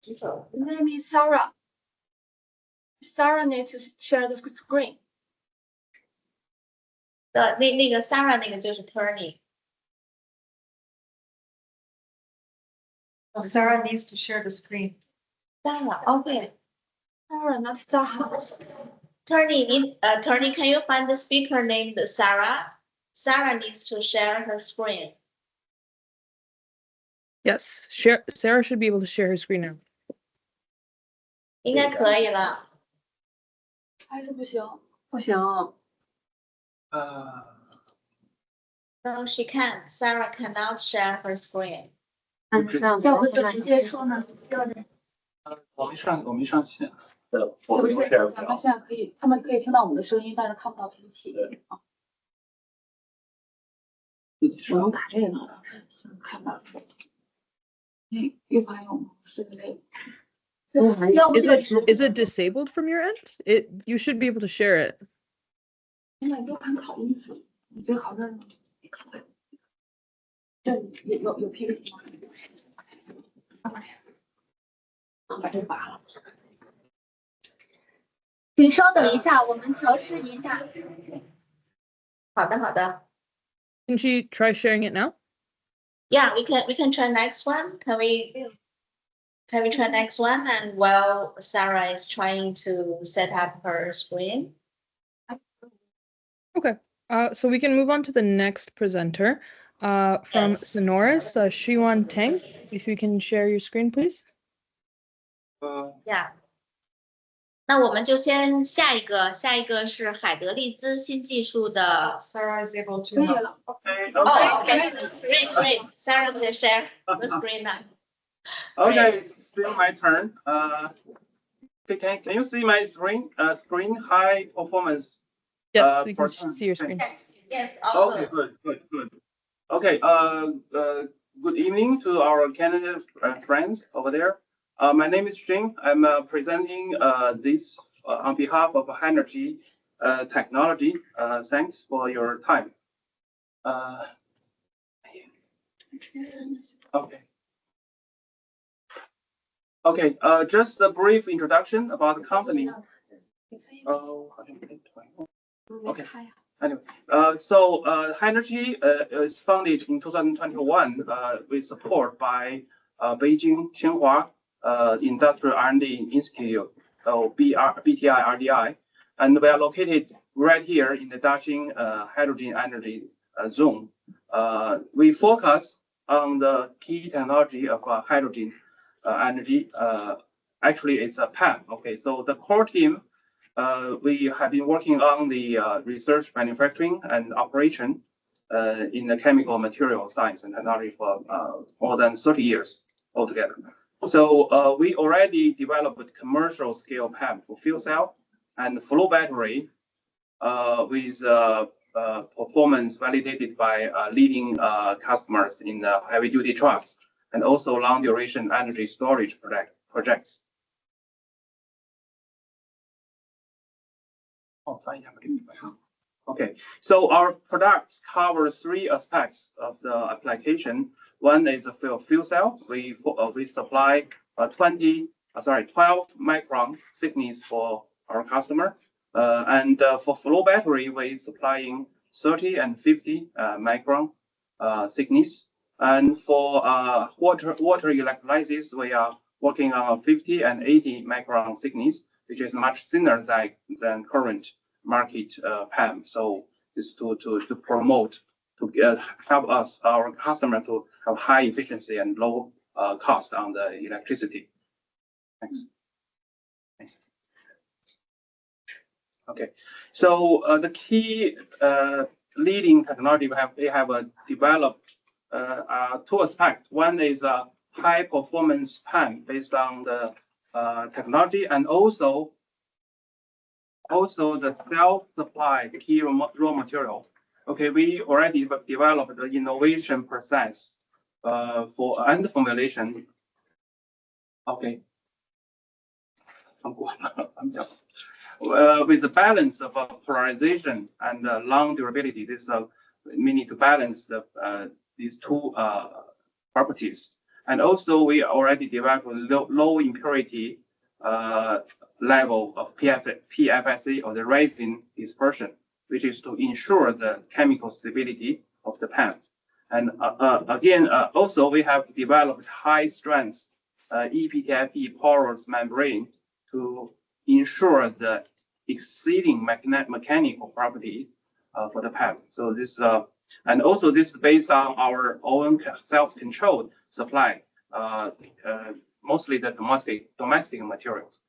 举手。Name is Sarah. Sarah needs to share the screen. 那个 Sarah 那个就是 Tony。Sarah needs to share the screen. Sarah, okay. Sarah, not Sarah. Tony, can you find the speaker named Sarah? Sarah needs to share her screen. Yes, Sarah should be able to share her screen now. 应该可以了。还是不行，不行。No, she can't. Sarah cannot share her screen. 要不就直接说呢？我没上线。不是，咱们现在可以，他们可以听到我们的声音，但是看不到 PPT。我能打这个，就是看到。又还有吗？是那个。Is it disabled from your end? You should be able to share it. 现在又看考音是，你这考这儿吗？这有 PPT 吗？把这拔了。请稍等一下，我们调试一下。好的，好的。Can she try sharing it now? Yeah, we can try next one. Can we try next one? And while Sarah is trying to set up her screen. Okay. So we can move on to the next presenter. From Yes. Sonoris, Shiwan Tang. If you can share your screen, please. Yeah. 那我们就先下一个是海德利兹新技术的 Sarah is able to. 可以了。Okay. Great. Sarah can share the screen now. Okay, it's still my turn. Okay, can you see my screen? Screen high performance. Yes, we can person. see your screen. Yes, all Okay, good. good. Okay, good evening to our candidate friends over there. My name is Jing. I'm presenting this on behalf of Energy Technology. Thanks for your time. Okay, just a brief introduction about the company. Okay. Anyway, so Energy is founded in 2021 with support by Beijing Tsinghua Industrial R&D Institute, BTI RDI, and we are located right here in the Daqing hydrogen energy zone. We focus on the key technology of hydrogen energy. Actually, it's a PEM. Okay, so the core team, we have been working on the research, manufacturing, and operation in the chemical material science and technology for more than 30 years altogether. So we already developed commercial scale PEM for fuel cell and flow battery with performance validated by leading customers in heavy duty trucks and also long duration energy storage projects. Okay, so our products cover three aspects of the application. One is a fuel cell. We supply 12 micron thickness for our customer. And for flow battery, we're supplying 30 and 50 micron thickness. And for water electrolysis, we are working on 50 and 80 micron thickness, which is much thinner than current market PEM. So this to promote, to help us, our customer, to have high efficiency and low cost on the electricity. Thanks. Okay, so the key leading technology we have developed two aspects. One is a high performance PEM based on the technology, and also the self-supply key raw material. Okay, we already developed the innovation process for end formulation. Okay. With the balance of polarization and long durability, this we need to balance these two properties. And also, we already developed a low impurity level of PFSA, or the resin dispersion, which is to ensure the chemical stability of the PEM. And again, also we have developed high strength ePTFE porous membrane to ensure the exceeding mechanical properties for the PEM. So this and also this is based on our own self-controlled supply, mostly the domestic materials.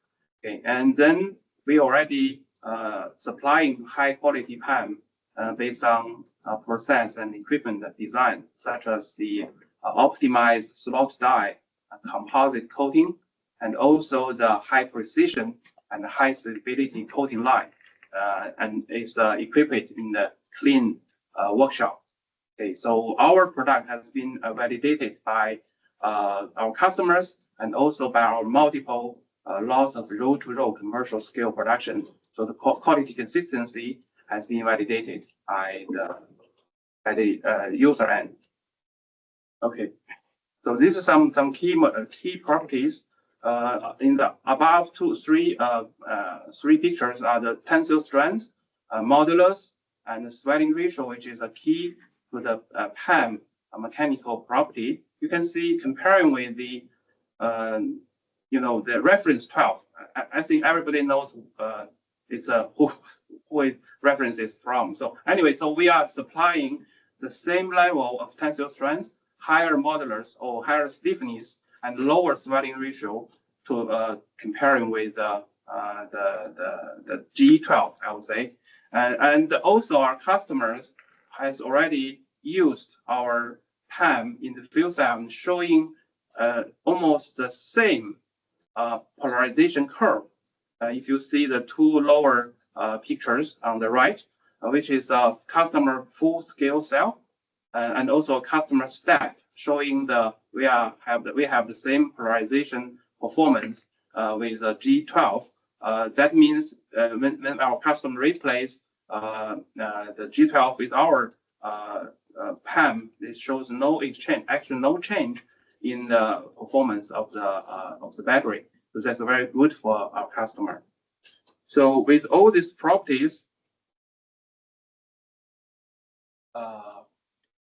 Okay, and then we already supplying high quality PEM based on process and equipment design, such as the optimized slot die, composite coating, and also the high precision and high stability coating line, and is equipped in the clean workshop. Okay, so our product has been validated by our customers and also by our multiple lots of row-to-row commercial scale production. So the quality consistency has been validated by the user end. Okay, so these are some key properties. In the above three pictures are the tensile strength, modulus, and the swelling ratio, which is a key to the PAM mechanical property. You can see comparing with the the reference 12. I think everybody knows it's who it reference is from. So anyway, so we are supplying the same level of tensile strength, higher modulus or higher stiffness, and lower swelling ratio to comparing with the G12, I would say. And also our customers has already used our PAM in the field cell, showing almost the same polarization curve. If you see the two lower pictures on the right, which is a customer full scale cell, and also a customer stack, showing we have the same polarization performance with a G12. That means when our customer replace the G12 with our PAM, it shows no exchange, actually no change in the performance of the battery. So that's very good for our customer. So with all these properties,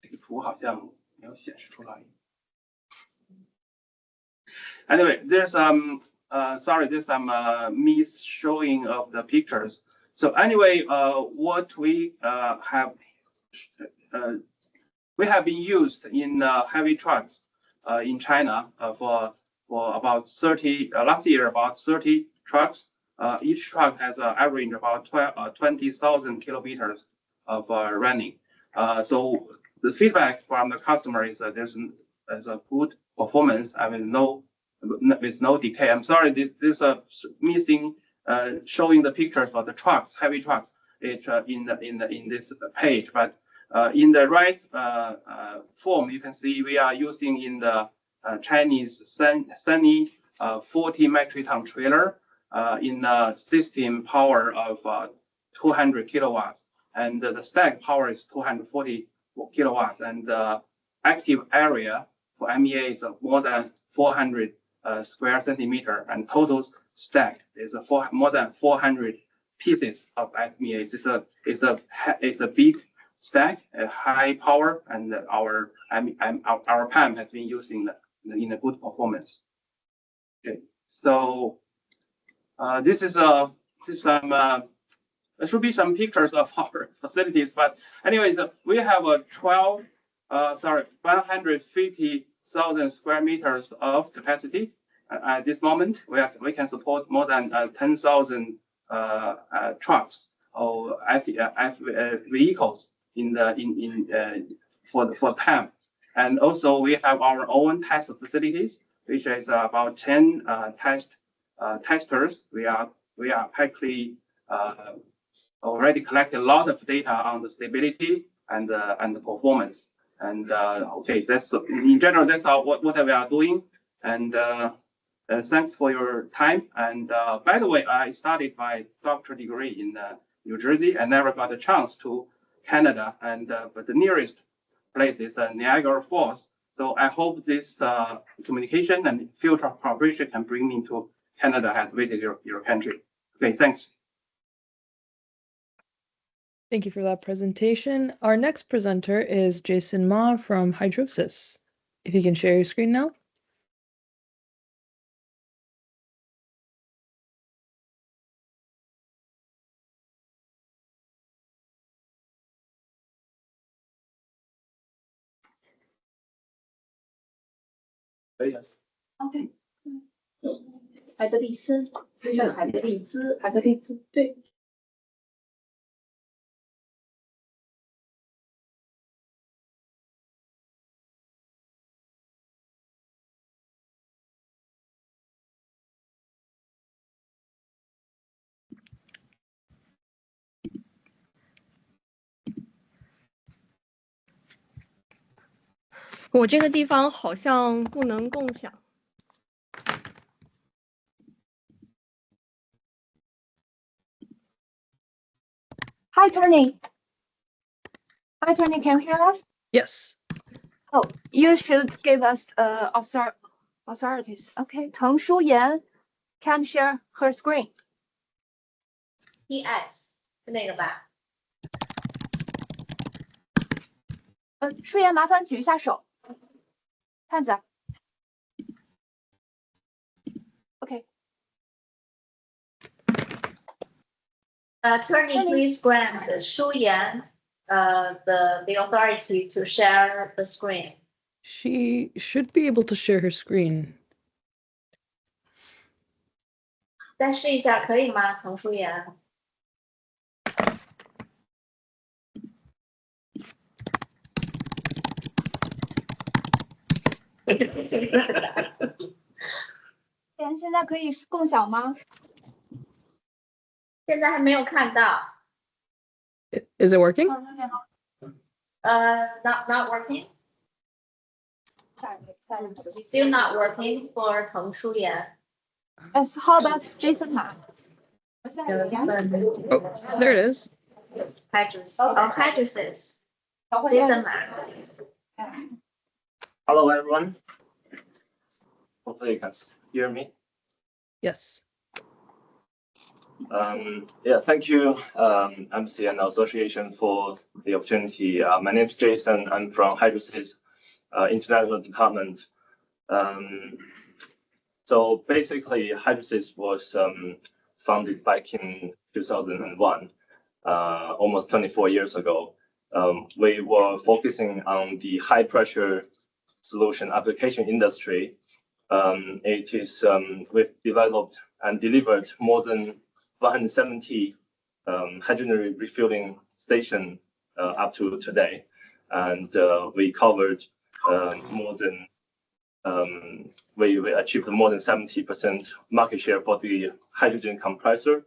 这个图好像没有显示出来。Anyway, there's some miss showing of the pictures. So anyway, what we have been used in heavy trucks in China for about 30 last year, about 30 trucks. Each truck has an average about 20,000 kilometers of running. So the feedback from the customer is that there's a good performance. I mean, with no decay. I'm sorry, there's a missing showing the pictures for the trucks, heavy trucks. It's in this page, but in the right form, you can see we are using in the Chinese Sunny 40 metric ton trailer in a system power of 200 kilowatts, and the stack power is 240 kilowatts, and the active area for MEA is more than 400 square centimeter, and total stack is more than 400 pieces of MEA. It's a big stack, a high power, and our PAM has been using in a good performance. Okay, so this is some there should be some pictures of our facilities, but anyways, we have 150,000 square meters of capacity. At this moment, we can support more than 10,000 trucks or vehicles for PAM. And also we have our own test facilities, which is about 10 testers. We are actually already collected a lot of data on the stability and the performance. And okay, that's in general, that's what we are doing. And thanks for your time. And by the way, I studied my doctorate degree in New Jersey. I never got a chance to Canada, and but the nearest place is Niagara Falls. So I hope this communication and future cooperation can bring me to Canada and visit your country. Okay, thanks. Thank you for that presentation. Our next presenter is Jason Ma from Hydrosis. If you can share your screen now. OK， 海德力斯，海德力兹，对。我这个地方好像不能共享。Hi, Tony. Hi, Tony. Can you hear us? Yes. Oh, you should give us authorities. Okay. 滕淑妍 can share her screen. PS 是那个吧？淑妍，麻烦举一下手。汉子。Okay. Attorney, please grant Shu Yan the authority to share the screen. She should be able to share her screen. 再试一下可以吗，滕淑妍？现在可以共享吗？现在还没有看到。Is it working? Not working. Still not working for 滕淑妍。How about Jason Ma? Oh, there it is. Hydrosis. Jason Ma. Hello, everyone. Hopefully you can hear me. Yes. Yeah, thank you, MC and Association for the opportunity. My name is Jason. I'm from Hydrosis International Department. So basically, Hydrosis was founded back in 2001, almost 24 years ago. We were focusing on the high pressure solution application industry. It is we've developed and delivered more than 170 hydrogen refueling station up to today, and we covered more than we achieved more than 70% market share for the hydrogen compressor.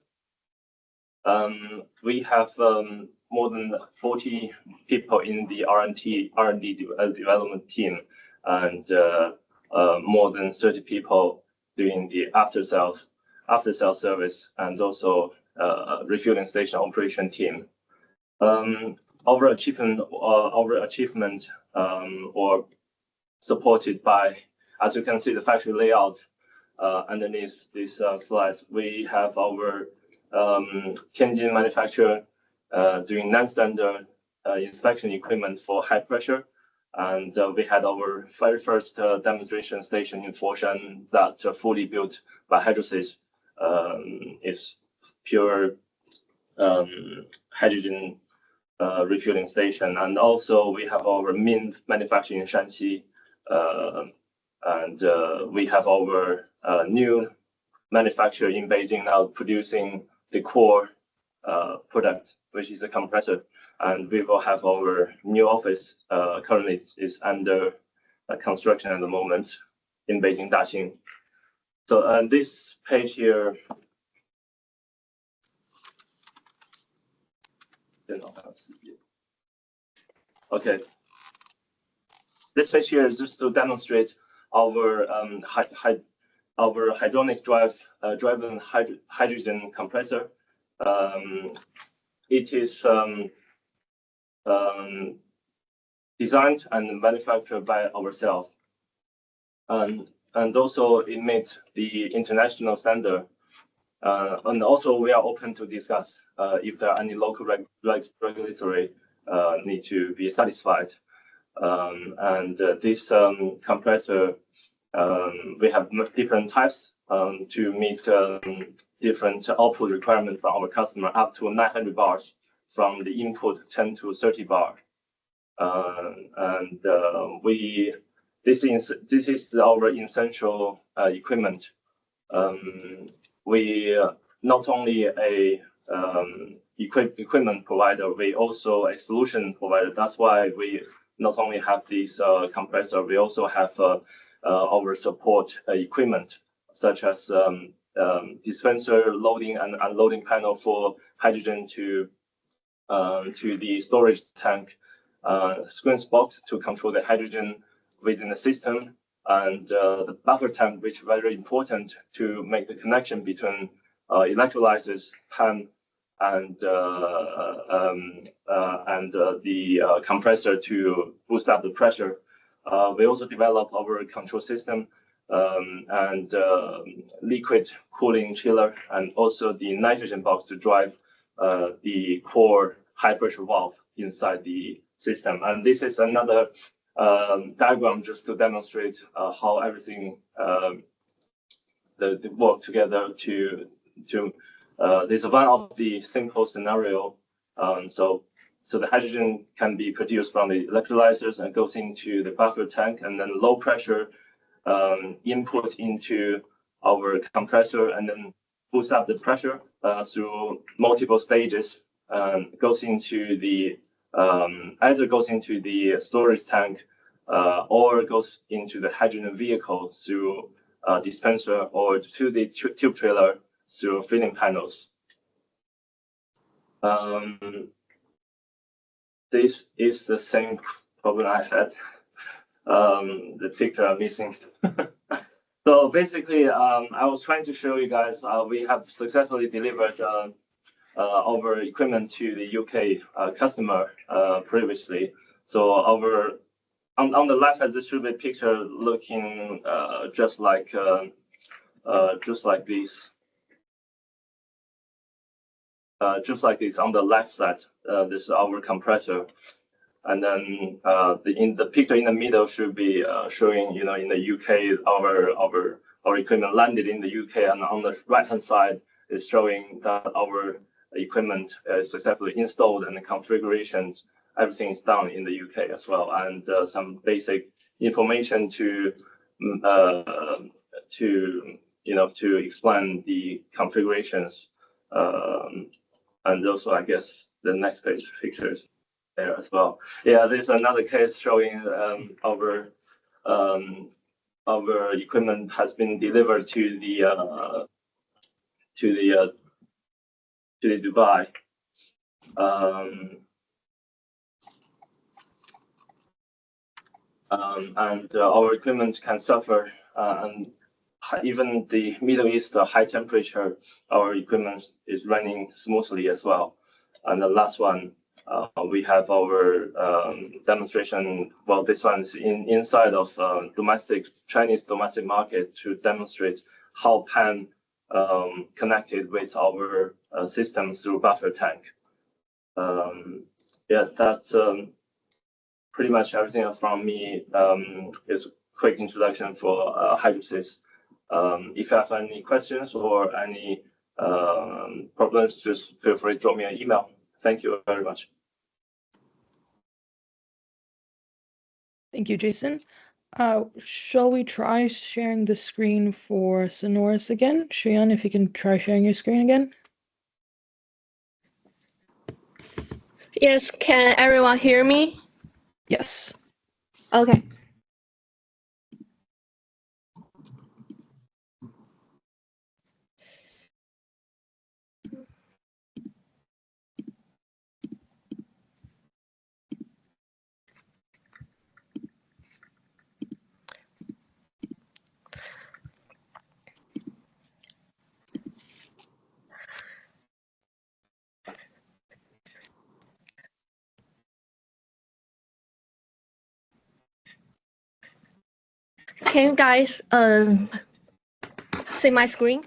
We have more than 40 people in the R&D development team, and more than 30 people doing the after sales service, and also refueling station operation team. Our achievement or supported by, as you can see, the factory layout underneath these slides. We have our Tianjin manufacturer doing non-standard inspection equipment for high pressure. And we had our very first demonstration station in Foshan that fully built by Hydrosis. It's pure hydrogen refueling station. And also we have our main manufacturing in Shanxi. And we have our new manufacturer in Beijing now producing the core product, which is a compressor. And we will have our new office currently is under construction at the moment in Beijing, Daxing. So this page here, okay. This page here is just to demonstrate our hydronic driven hydrogen compressor. It is designed and manufactured by ourselves, and also it meets the international standard. And also we are open to discuss if there are any local regulatory need to be satisfied. And this compressor, we have different types to meet different output requirements from our customer, up to 900 bars from the input 10 to 30 bar. This is our essential equipment. We not only a equipment provider, we also a solution provider. That's why we not only have this compressor, we also have our support equipment, such as dispenser, loading and unloading panel for hydrogen to the storage tank, screens box to control the hydrogen, within the system, and the buffer tank, which is very important to make the connection between electrolyzers, PAN, and the compressor to boost up the pressure. We also develop our control system and liquid cooling chiller, and also the nitrogen box to drive the core high pressure valve inside the system. And this is another diagram just to demonstrate how everything the work together to this is one of the simple scenario. So the hydrogen can be produced from the electrolyzers and goes into the buffer tank, and then low pressure input into our compressor, and then boost up the pressure through multiple stages. Goes into the either goes into the storage tank or goes into the hydrogen vehicle through dispenser, or to the tube trailer through filling panels. This is the same problem I had. The picture I'm missing. So basically, I was trying to show you guys we have successfully delivered our equipment to the UK customer previously. So our on the left has this picture looking just like this. Just like this on the left side, this is our compressor, and then in the picture in the middle should be showing, you know, in the UK our equipment landed in the UK, and on the right hand side is showing that our equipment is successfully installed, and the configurations, everything is done in the UK as well, and some basic information to explain the configurations. And also, I guess the next page pictures there as well. Yeah, there's another case showing our equipment has been delivered to the Dubai. And our equipment can suffer, and even the Middle East high temperature, our equipment is running smoothly as well. And the last one, we have our demonstration. Well, this one's inside of Chinese domestic market to demonstrate how PAN connected with our system through buffer tank. Yeah, that's pretty much everything from me. Is a quick introduction for Hydrosys. If you have any questions or any problems, just feel free to drop me an email. Thank you very much. Thank you, Jason. Shall we try sharing the screen for Sonoris again? Shion, if you can try sharing your screen again. Yes, can everyone hear me? Yes. Okay. Can you guys see my screen?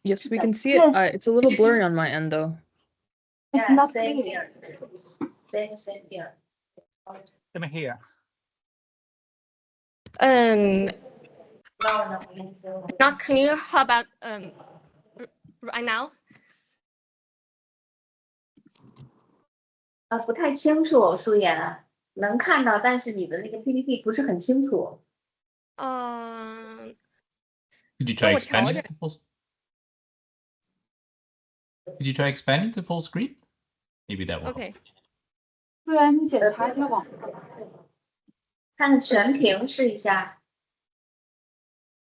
Yes, we can see it. It's a little blurry on my end, though. It's Yeah, not same clear. here. Same here. Let me hear. No, Not clear. How about right now? 不太清楚，舒言能看到，但是你的那个 PPT 不是很清楚。Could you try expanding it to full? Could you try expanding to full screen? Maybe that will. Okay. 不然你检查一下网，看全屏试一下。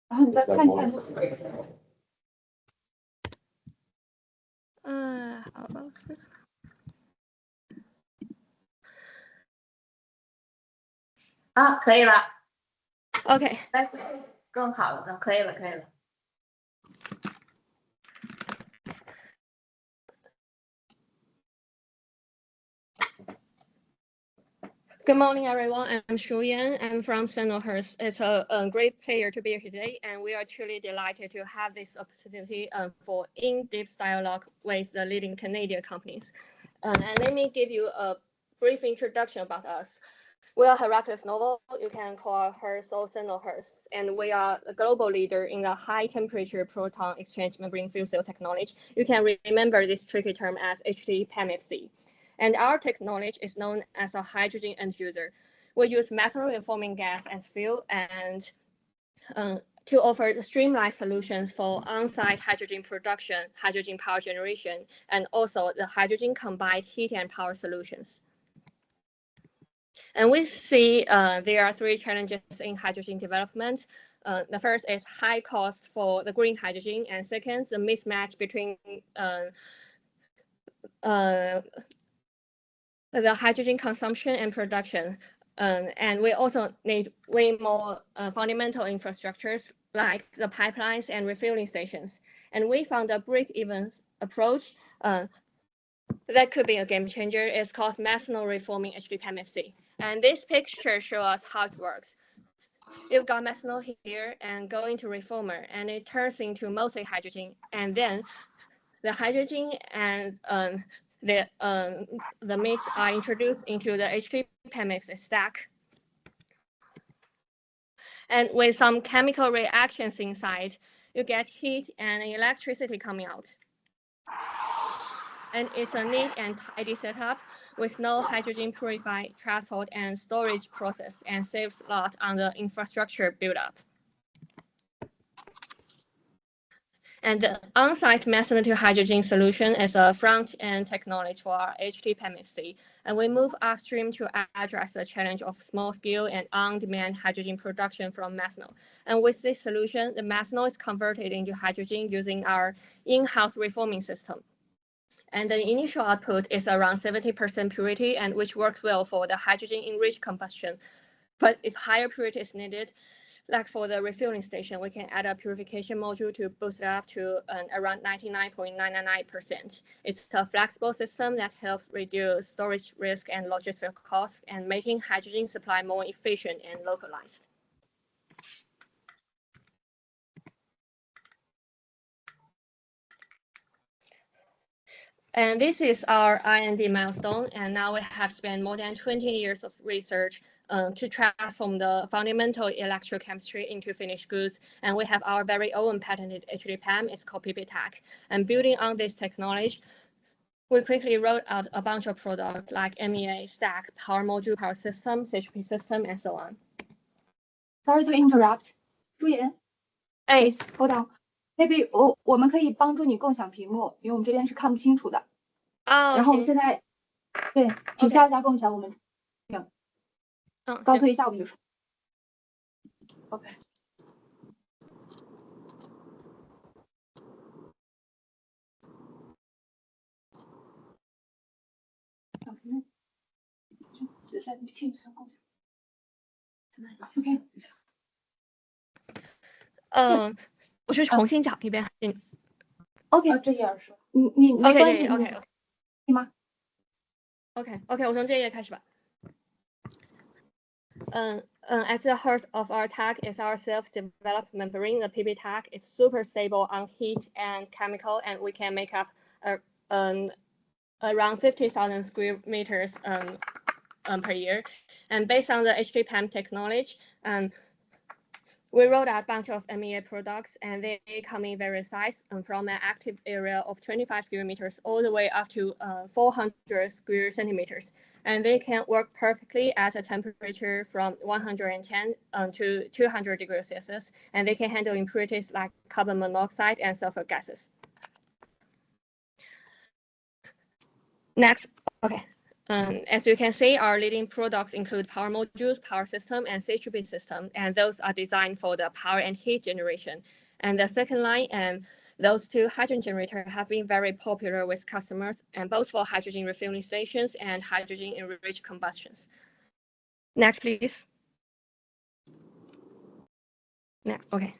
然后你再看一下。啊，可以了。OK， 更好了，可以了。 Good morning, everyone. I'm Shu Yan. I'm from Sennheiser. It's a great pleasure to be here today, and we are truly delighted to have this opportunity for in-depth dialogue with the leading Canadian companies. And let me give you a brief introduction about us. We are Heracles Novo. You can call her Sennheiser, and we are a global leader in the high-temperature proton exchange membrane fuel cell technology. You can remember this tricky term as HT-PEMFC. And our technology is known as a hydrogen end user. We use methanol reforming gas as fuel and to offer streamlined solutions for on-site hydrogen production, hydrogen power generation, and also the hydrogen combined heat and power solutions. And we see there are 3 challenges in hydrogen development. The first is high cost for the green hydrogen, and second, the mismatch between the hydrogen consumption and production. And we also need way more fundamental infrastructures like the pipelines and refueling stations. And we found a break-even approach that could be a game changer. It's called methanol reforming HT-PEMFC. And this picture shows us how it works. You've got methanol here and go into reformer, and it turns into mostly hydrogen. And then the hydrogen and the mix are introduced into the HT-PEMFC stack. And with some chemical reactions inside, you get heat and electricity coming out. And it's a neat and tidy setup with no hydrogen purified transport and storage process, and saves a lot on the infrastructure buildup. And the on-site methanol to hydrogen solution is a front-end technology for our HT-PEMFC, and we move upstream to address the challenge of small-scale and on-demand hydrogen production from methanol. And with this solution, the methanol is converted into hydrogen using our in-house reforming system. And the initial output is around 70% purity, and which works well for the hydrogen-enriched combustion. But if higher purity is needed, like for the refueling station, we can add a purification module to boost it up to around 99.999%. It's a flexible system that helps reduce storage risk and logistical costs, and making hydrogen supply more efficient and localized. And this is our R&D milestone, and now we have spent more than 20 years of research to transform the fundamental electrochemistry into finished goods. And we have our very own patented HT-PEM, it's called PPTAC. And building on this technology, we quickly rolled out a bunch of products like MEA, stack, power module, power system, CHP system, and so on. Sorry to interrupt. 朱妍， Please hold on. Maybe 我们可以帮助你共享屏幕，因为我们这边是看不清楚的。然后我们现在对取消一下共享，我们高推一下我们就说。OK。只在 Teams 上共享。OK。我是重新讲一遍。OK， 这页说。你没关系。OK， 可以吗 ？OK， 我从这页开始吧。At the heart of our tag is our self-developed membrane, the PPTAC. It's super stable on heat and chemical, and we can make up around 50,000 square meters per year. And based on the HT-PEM technology, we rolled out a bunch of MEA products, and they come in various sizes, from an active area of 25 square meters all the way up to 400 square centimeters. And they can work perfectly at a temperature from 110 to 200 degrees Celsius, and they can handle impurities like carbon monoxide and sulfur gases. Next, okay. As you can see, our leading products include power modules, power system, and CHP system, and those are designed for the power and heat generation. And the second line Those two hydrogen generators have been very popular with customers, and both for hydrogen refueling stations and hydrogen enriched combustions. Next, please. Next, okay.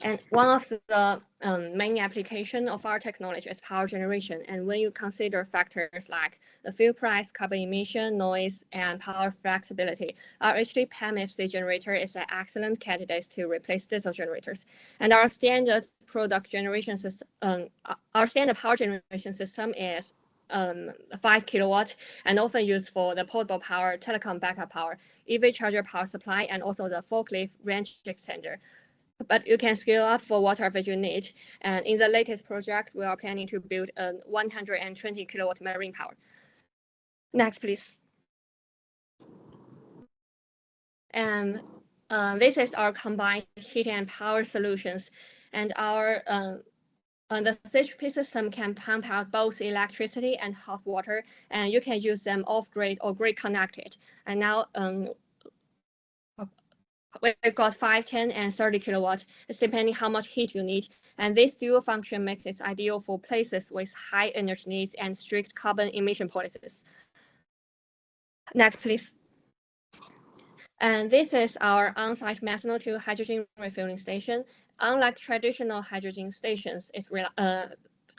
And one of the main application of our technology is power generation. And when you consider factors like the fuel price, carbon emission, noise, and power flexibility, our HT PEM-FC generator is an excellent candidate to replace diesel generators. And our standard product generation system, our standard power generation system is 5 kilowatt and often used for the portable power, telecom backup power, EV charger power supply, and also the forklift range extender. But you can scale up for whatever you need. And in the latest project, we are planning to build a 120 kilowatt marine power. Next, please. And this is our combined heat and power solutions. And our the CHP system can pump out both electricity and hot water, and you can use them off-grid or grid connected. And now we've got 5, 10, and 30 kilowatts. It's depending how much heat you need. And this dual function makes it ideal for places with high energy needs and strict carbon emission policies. Next, please. And this is our on-site methanol to hydrogen refueling station. Unlike traditional hydrogen stations,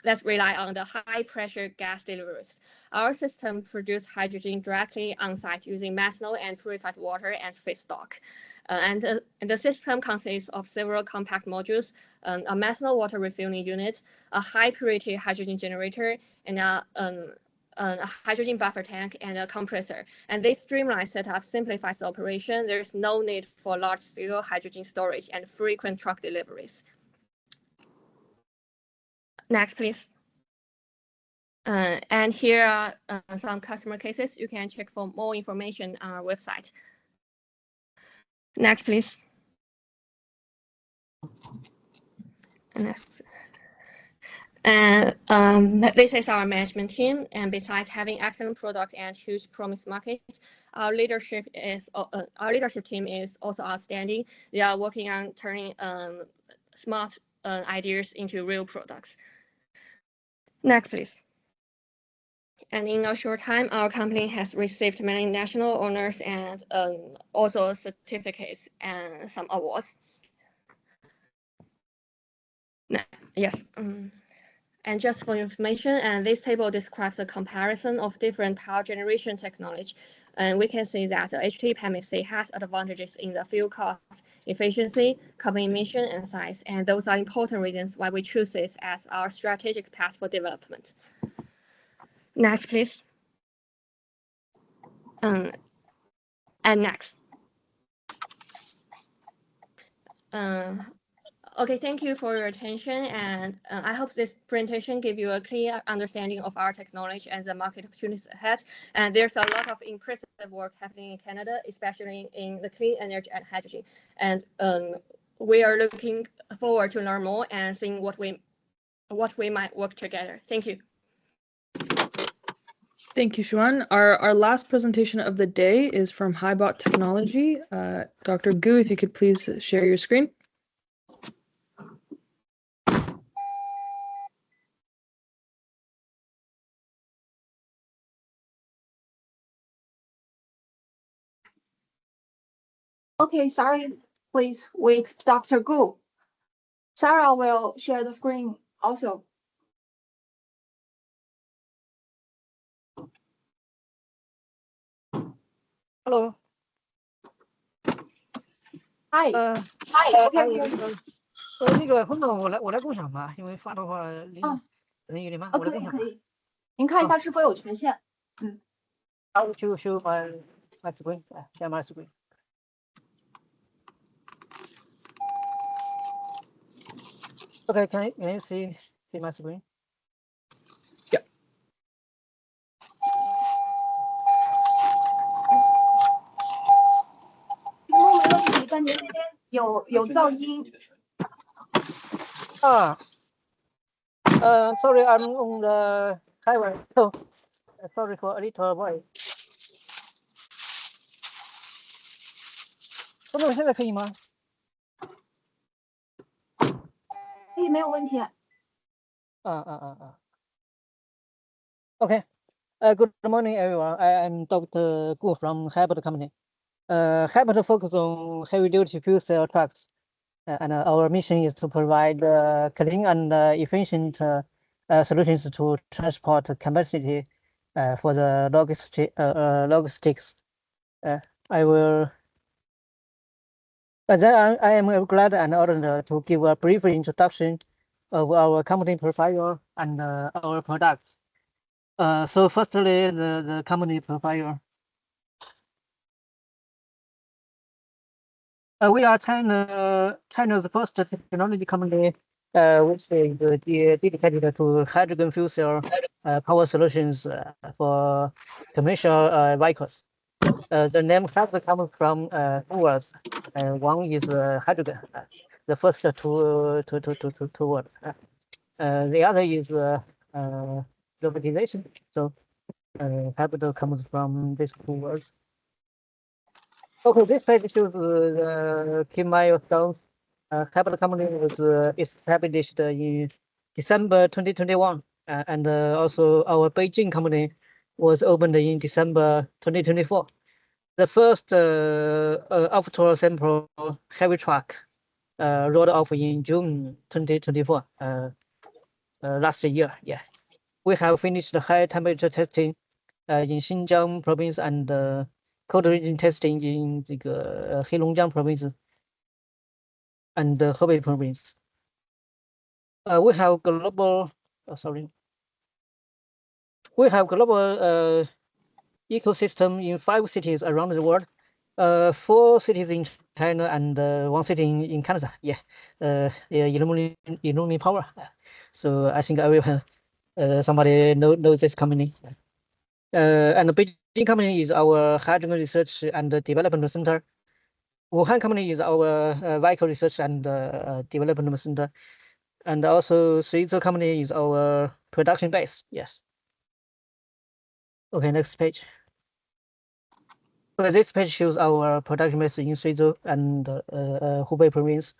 that rely on the high-pressure gas deliveries, our system produces hydrogen directly on-site using methanol and purified water as feedstock. And the system consists of several compact modules, a methanol water refueling unit, a high-purity hydrogen generator, and a hydrogen buffer tank, and a compressor. And this streamlined setup simplifies the operation. There's no need for large-scale hydrogen storage and frequent truck deliveries. Next, please. And here are some customer cases. You can check for more information on our website. Next, please. Next. This is our management team, and besides having excellent products and huge promise market, our leadership team is also outstanding. They are working on turning smart ideas into real products. Next, please. And in a short time, our company has received many national honors and also certificates and some awards. Yes. And just for information, and this table describes a comparison of different power generation technology. And we can see that the HT PEM-FC has advantages in the fuel cost, efficiency, carbon emission, and size. And those are important reasons why we choose this as our strategic path for development. Next, please. And next. Okay, thank you for your attention, and I hope this presentation gave you a clear understanding of our technology and the market opportunities ahead. And there's a lot of impressive work happening in Canada, especially in the clean energy and hydrogen. And we are looking forward to learn more and seeing what we might work together. Thank you. Thank you, Xuan. Our last presentation of the day is from Hybot Technology. Dr. Gu, if you could please share your screen. Okay, sorry. Please wait, Dr. Gu. Sarah will share the screen also. Hello. Hi. Hi. 那个峰总，我来共享吧，因为发的话人有点慢，我来共享吧。可以，您看一下是否有权限。I will show my screen. Share my screen. Okay, can you see my screen? Yeah. 屏幕没问题，但您那边有噪音。Sorry, I'm on the highway. So sorry for a little voice. 峰总现在可以吗？可以没有问题。Okay. Good morning, everyone. I am Dr. Gu from Hybrid Company. Hybrid focus on heavy-duty fuel cell trucks, and our mission is to provide clean and efficient solutions to transport capacity for the logistics. I am glad and honored to give a brief introduction of our company profile and our products. So firstly, the company profile. We are China's first technology company, which is dedicated to hydrogen fuel cell power solutions for commercial vehicles. The name hybrid comes from two words. One is hydrogen, the first two words. The other is robotization. So hybrid comes from these two words. Okay, this page shows the key milestones. Hybrid company was established in December 2021, and also our Beijing company was opened in December 2024. The first off-tour sample heavy truck rolled off in June 2024, last year. Yeah, we have finished the high temperature testing in Xinjiang province and cold region testing in Heilongjiang province and Hebei province. We have global. We have global ecosystem in 5 cities around the world. 4 cities in China and 1 city in Canada. Yeah, Illumin Power. So I think everyone, somebody knows this company. And the Beijing company is our hydrogen research and development center. Wuhan company is our vehicle research and development center. And also Suzhou company is our production base. Yes. Okay, next page. Okay, this page shows our production base in Suzhou and Hubei province.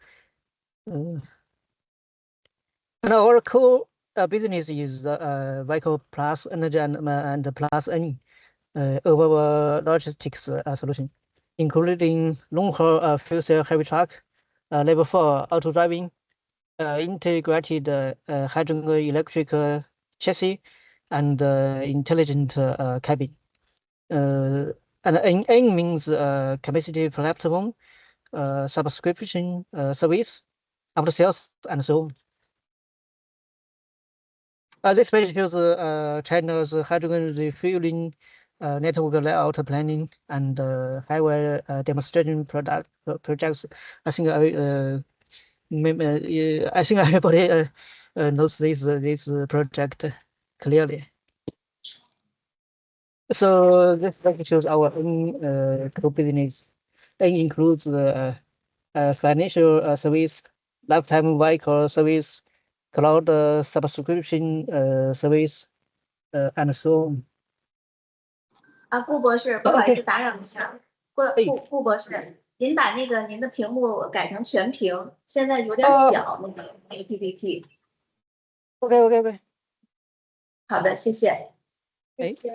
And our core business is vehicle plus energy and plus any overall logistics solution, including long-haul fuel cell heavy truck, level 4 auto driving, integrated hydrogen electric chassis, and intelligent cabin. And N means capacity platform, subscription service, after sales, and so on. This page shows China's hydrogen refueling network layout planning and highway demonstration projects. I think everybody knows this project clearly. So this page shows our own core business. It includes financial service, lifetime vehicle service, cloud subscription service, and so on. 顾博士，不好意思打扰一下。顾博士，您把您的屏幕改成全屏，现在有点小，那个 PPT。OK。好的，谢谢。谢谢。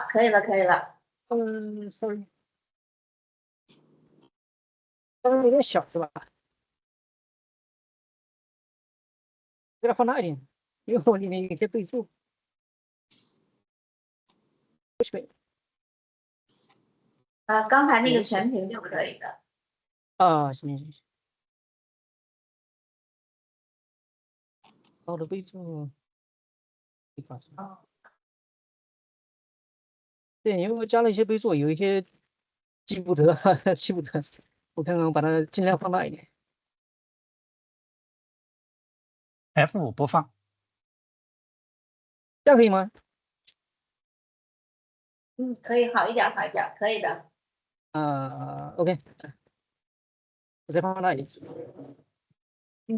可以了。sorry， 有点小是吧？给它放大一点，因为我里面有一些备注。不行。刚才那个全屏就可以的。行。我的备注。对，因为我加了一些备注，有一些记不得，我看看，我把它尽量放大一点。F5播放，这样可以吗？可以，好一点，可以的。OK， 我再放大一点。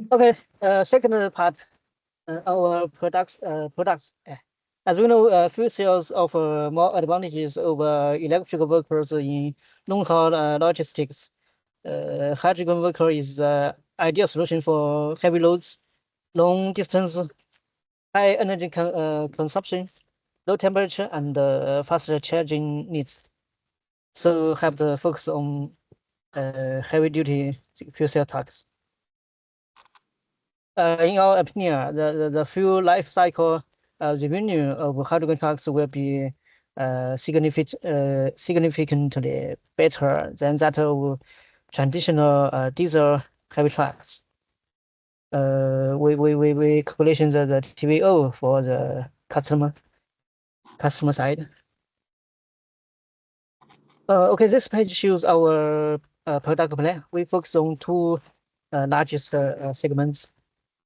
OK， second part， our products， As we know, fuel cells offer more advantages over electrical vehicles in long-haul logistics. Hydrogen vehicle is the ideal solution for heavy loads, long distance, high energy consumption, low temperature, and faster charging needs. So have the focus on heavy-duty fuel cell trucks. In our opinion, the fuel life cycle revenue of hydrogen trucks will be significantly better than that of traditional diesel heavy trucks. We calculation the TVO for the customer side. Okay, this page shows our product plan. We focus on two largest segments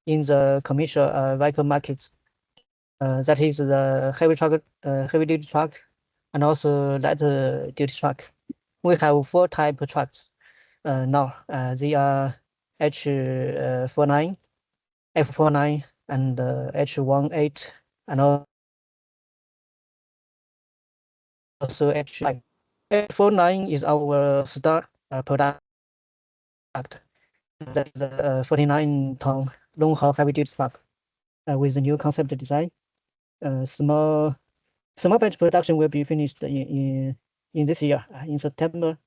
in the commercial vehicle markets. That is the heavy duty truck, and also light duty truck. We have 4 type of trucks now. They are H49, F49, and H18, and also H5. F49 is our star product. That is a 49-ton long-haul heavy-duty truck with a new concept design. Small batch production will be finished in this year, in September,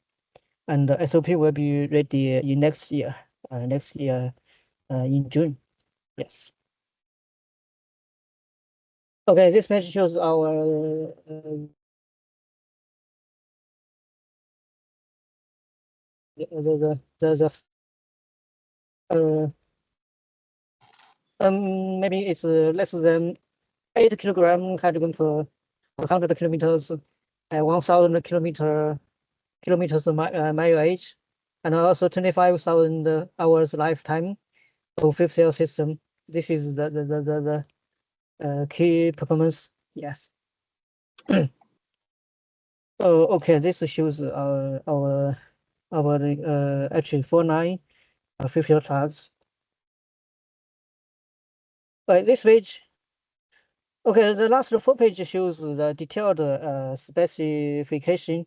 and SOP will be ready in next year in June. Yes. Okay, this page shows our maybe it's less than 8 kilogram hydrogen per 100 kilometers, 1,000 kilometers mileage, and also 25,000 hours lifetime of fuel cell system. This is the key performance. Yes. Oh, okay. This shows our actually 49 fuel trucks. This page. Okay, the last 4 pages shows the detailed specification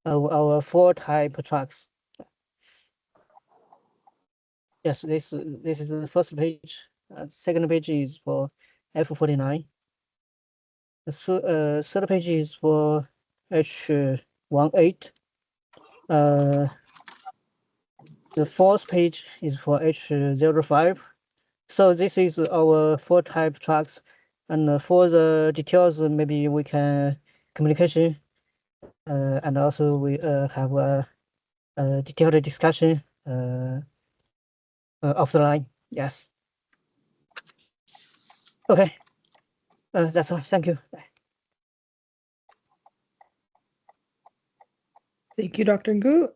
of our 4 type trucks. Yes, this is the first page. Second page is for F49. The third page is for H18. The fourth page is for H05. So this is our 4 type trucks, and for the details, maybe we can communication, and also we have a detailed discussion offline. Yes. Okay. That's all. Thank you. Thank you, Dr. Gu.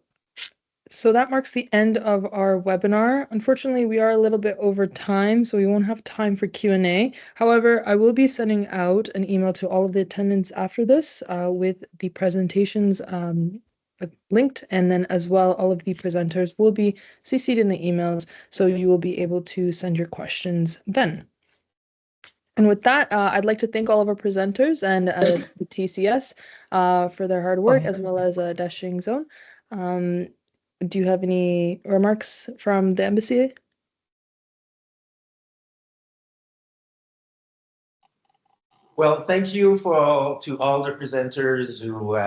So that marks the end of our webinar. Unfortunately, we are a little bit over time, so we won't have time for Q&A. However, I will be sending out an email to all of the attendants after this with the presentations linked, and then as well, all of the presenters will be CC'd in the emails, so you will be able to send your questions then. And with that, I'd like to thank all of our presenters and the TCS for their hard work, as well as Dashing Zone. Do you have any remarks from the embassy? Well, thank you to all the presenters who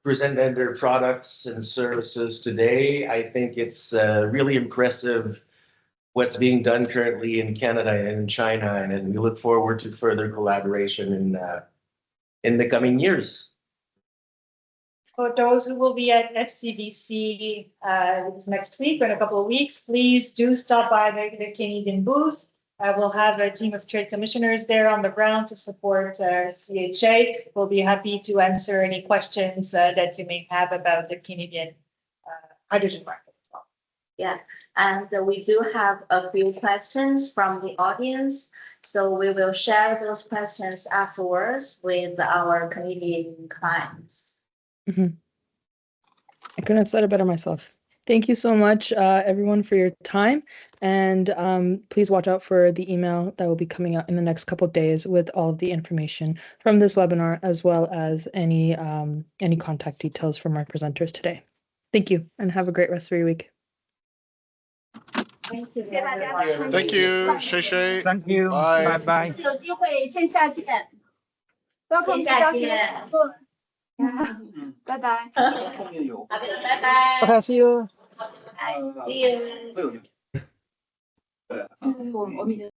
presented their products and services today. I think it's really impressive what's being done currently in Canada and in China, and we look forward to further collaboration in the coming years. For those who will be at FCBC next week or in a couple of weeks, please do stop by the Canadian booth. We'll have a team of trade commissioners there on the ground to support CHA. We'll be happy to answer any questions that you may have about the Canadian hydrogen market as well. Yeah, and we do have a few questions from the audience. So we will share those questions afterwards with our Canadian clients. I couldn't have said it better myself. Thank you so much, everyone, for your time. And please watch out for the email that will be coming out in the next couple of days with all of the information from this webinar, as well as any contact details from our presenters today. Thank you, and have a great rest of your week. Thank you. Thank you, Shay Shay. Thank you. Bye. Bye. 有机会线下见。线下见。拜拜。后面有。好的，拜拜。 Okay, see you. See you. 会有。对。我们已经。